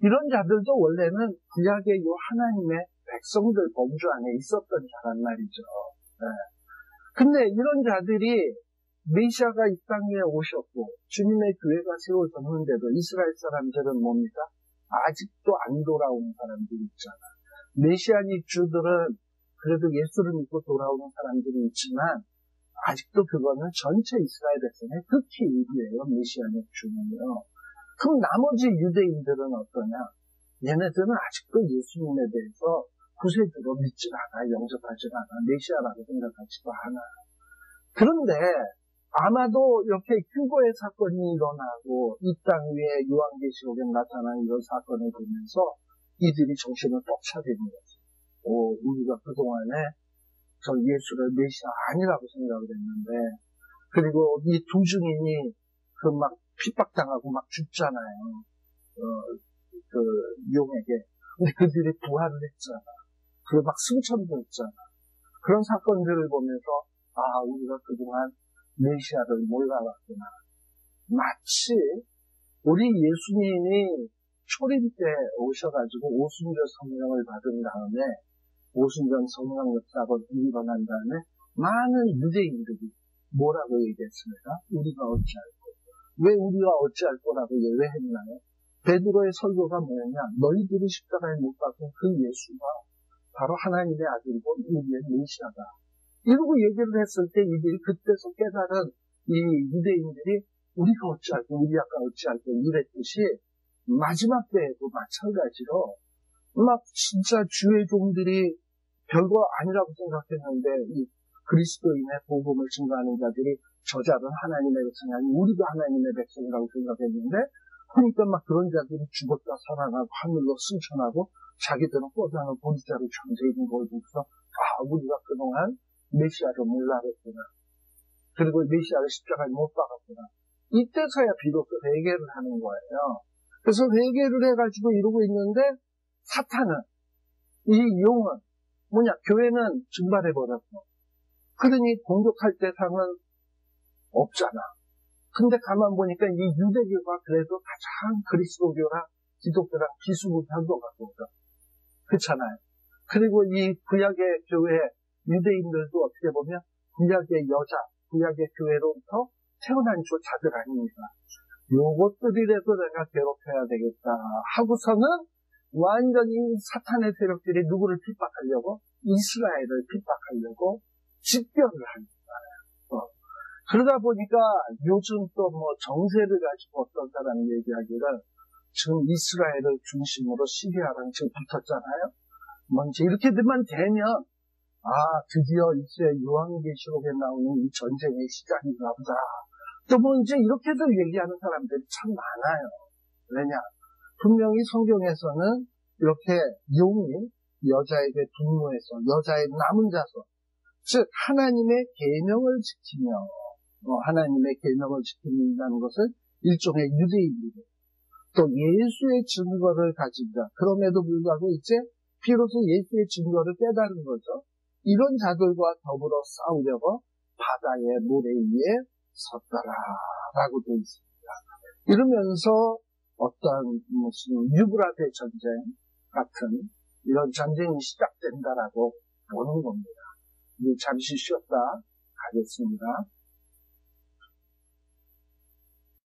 이런 자들도 원래는 구약의 요 하나님의 백성들 범주 안에 있었던 자란 말이죠. 네. 근데 이런 자들이 메시아가 이 땅에 오셨고 주님의 교회가 세워졌는데도 이스라엘 사람들은 뭡니까? 아직도 안 돌아오는 사람들이 있잖아. 메시아닉 주들은 그래도 예수를 믿고 돌아오는 사람들이 있지만 아직도 그거는 전체 이스라엘 백성의 극히 일부예요. 메시아닉 주는요. 그럼 나머지 유대인들은 어떠냐? 얘네들은 아직도 예수님에 대해서 구세주로 믿질 않아, 영접하지 않아, 메시아라고 생각하지도 않아. 그런데 아마도 이렇게 휴거의 사건이 일어나고 이 땅 위에 요한계시록에 나타난 이런 사건을 보면서 이들이 정신을 딱 차리는 거지. 우리가 그동안에 저 예수를 메시아 아니라고 생각을 했는데, 그리고 이 두 증인이 그 막 핍박당하고 막 죽잖아요. 용에게. 근데 그들이 부활을 했잖아. 그리고 막 승천도 했잖아. 그런 사건들을 보면서, 우리가 그동안 메시아를 몰라봤구나. 마치 우리 예수님이 초림 때 오셔가지고 오순절 성령을 받은 다음에 오순절 성령 역사가 일어난 다음에 많은 유대인들이 뭐라고 얘기했습니까? 우리가 어찌할꼬. 왜 우리가 어찌할 거라고 예외했나요? 베드로의 설교가 뭐였냐? 너희들이 십자가에 못 박은 그 예수가 바로 하나님의 아들이고 우리의 메시아다. 이러고 얘기를 했을 때 이들이 그때서 깨달은 이 유대인들이 우리가 어찌할꼬, 우리 아까 어찌할꼬 이랬듯이 마지막 때에도 마찬가지로 막 진짜 주의 종들이 별거 아니라고 생각했는데 이 그리스도인의 복음을 증거하는 자들이 저자는 하나님의 백성이 아니고 우리도 하나님의 백성이라고 생각했는데 그러니까 막 그런 자들이 죽었다 살아나고 하늘로 승천하고 자기들은 꼬장을 보리자로 잠재있는 걸 보면서 우리가 그동안 메시아를 몰라랬구나. 그리고 메시아를 십자가에 못 박았구나. 이때서야 비로소 회개를 하는 거예요. 그래서 회개를 해가지고 이러고 있는데 사탄은, 이 용은 뭐냐, 교회는 증발해버렸고 그러니 공격할 대상은 없잖아. 근데 가만 보니까 이 유대교가 그래도 가장 그리스도교랑 기독교랑 비슷한 것 같거든. 그렇잖아요. 그리고 이 구약의 교회 유대인들도 어떻게 보면 구약의 여자, 구약의 교회로부터 태어난 자들 아닙니까? 요것들이라도 내가 괴롭혀야 되겠다 하고서는 완전히 사탄의 세력들이 누구를 핍박하려고? 이스라엘을 핍박하려고 집결을 하는 거예요. 그러다 보니까 요즘 또 정세를 가지고 어떤 사람이 얘기하기를 지금 이스라엘을 중심으로 시리아랑 지금 붙었잖아요. 이제 이렇게만 되면 드디어 이제 요한계시록에 나오는 이 전쟁의 시작인가 보다. 또 이제 이렇게도 얘기하는 사람들이 참 많아요. 왜냐? 분명히 성경에서는 이렇게 용이 여자에게 분노해서 여자의 남은 자손, 즉 하나님의 계명을 지키며 하나님의 계명을 지킨다는 것은 일종의 유대인들이에요. 또 예수의 증거를 가진 자, 그럼에도 불구하고 이제 비로소 예수의 증거를 깨달은 거죠. 이런 자들과 더불어 싸우려고 바다의 모래 위에 섰더라라고 되어 있습니다. 이러면서 어떤 무슨 유브라데 전쟁 같은 이런 전쟁이 시작된다라고 보는 겁니다. 이제 잠시 쉬었다 가겠습니다.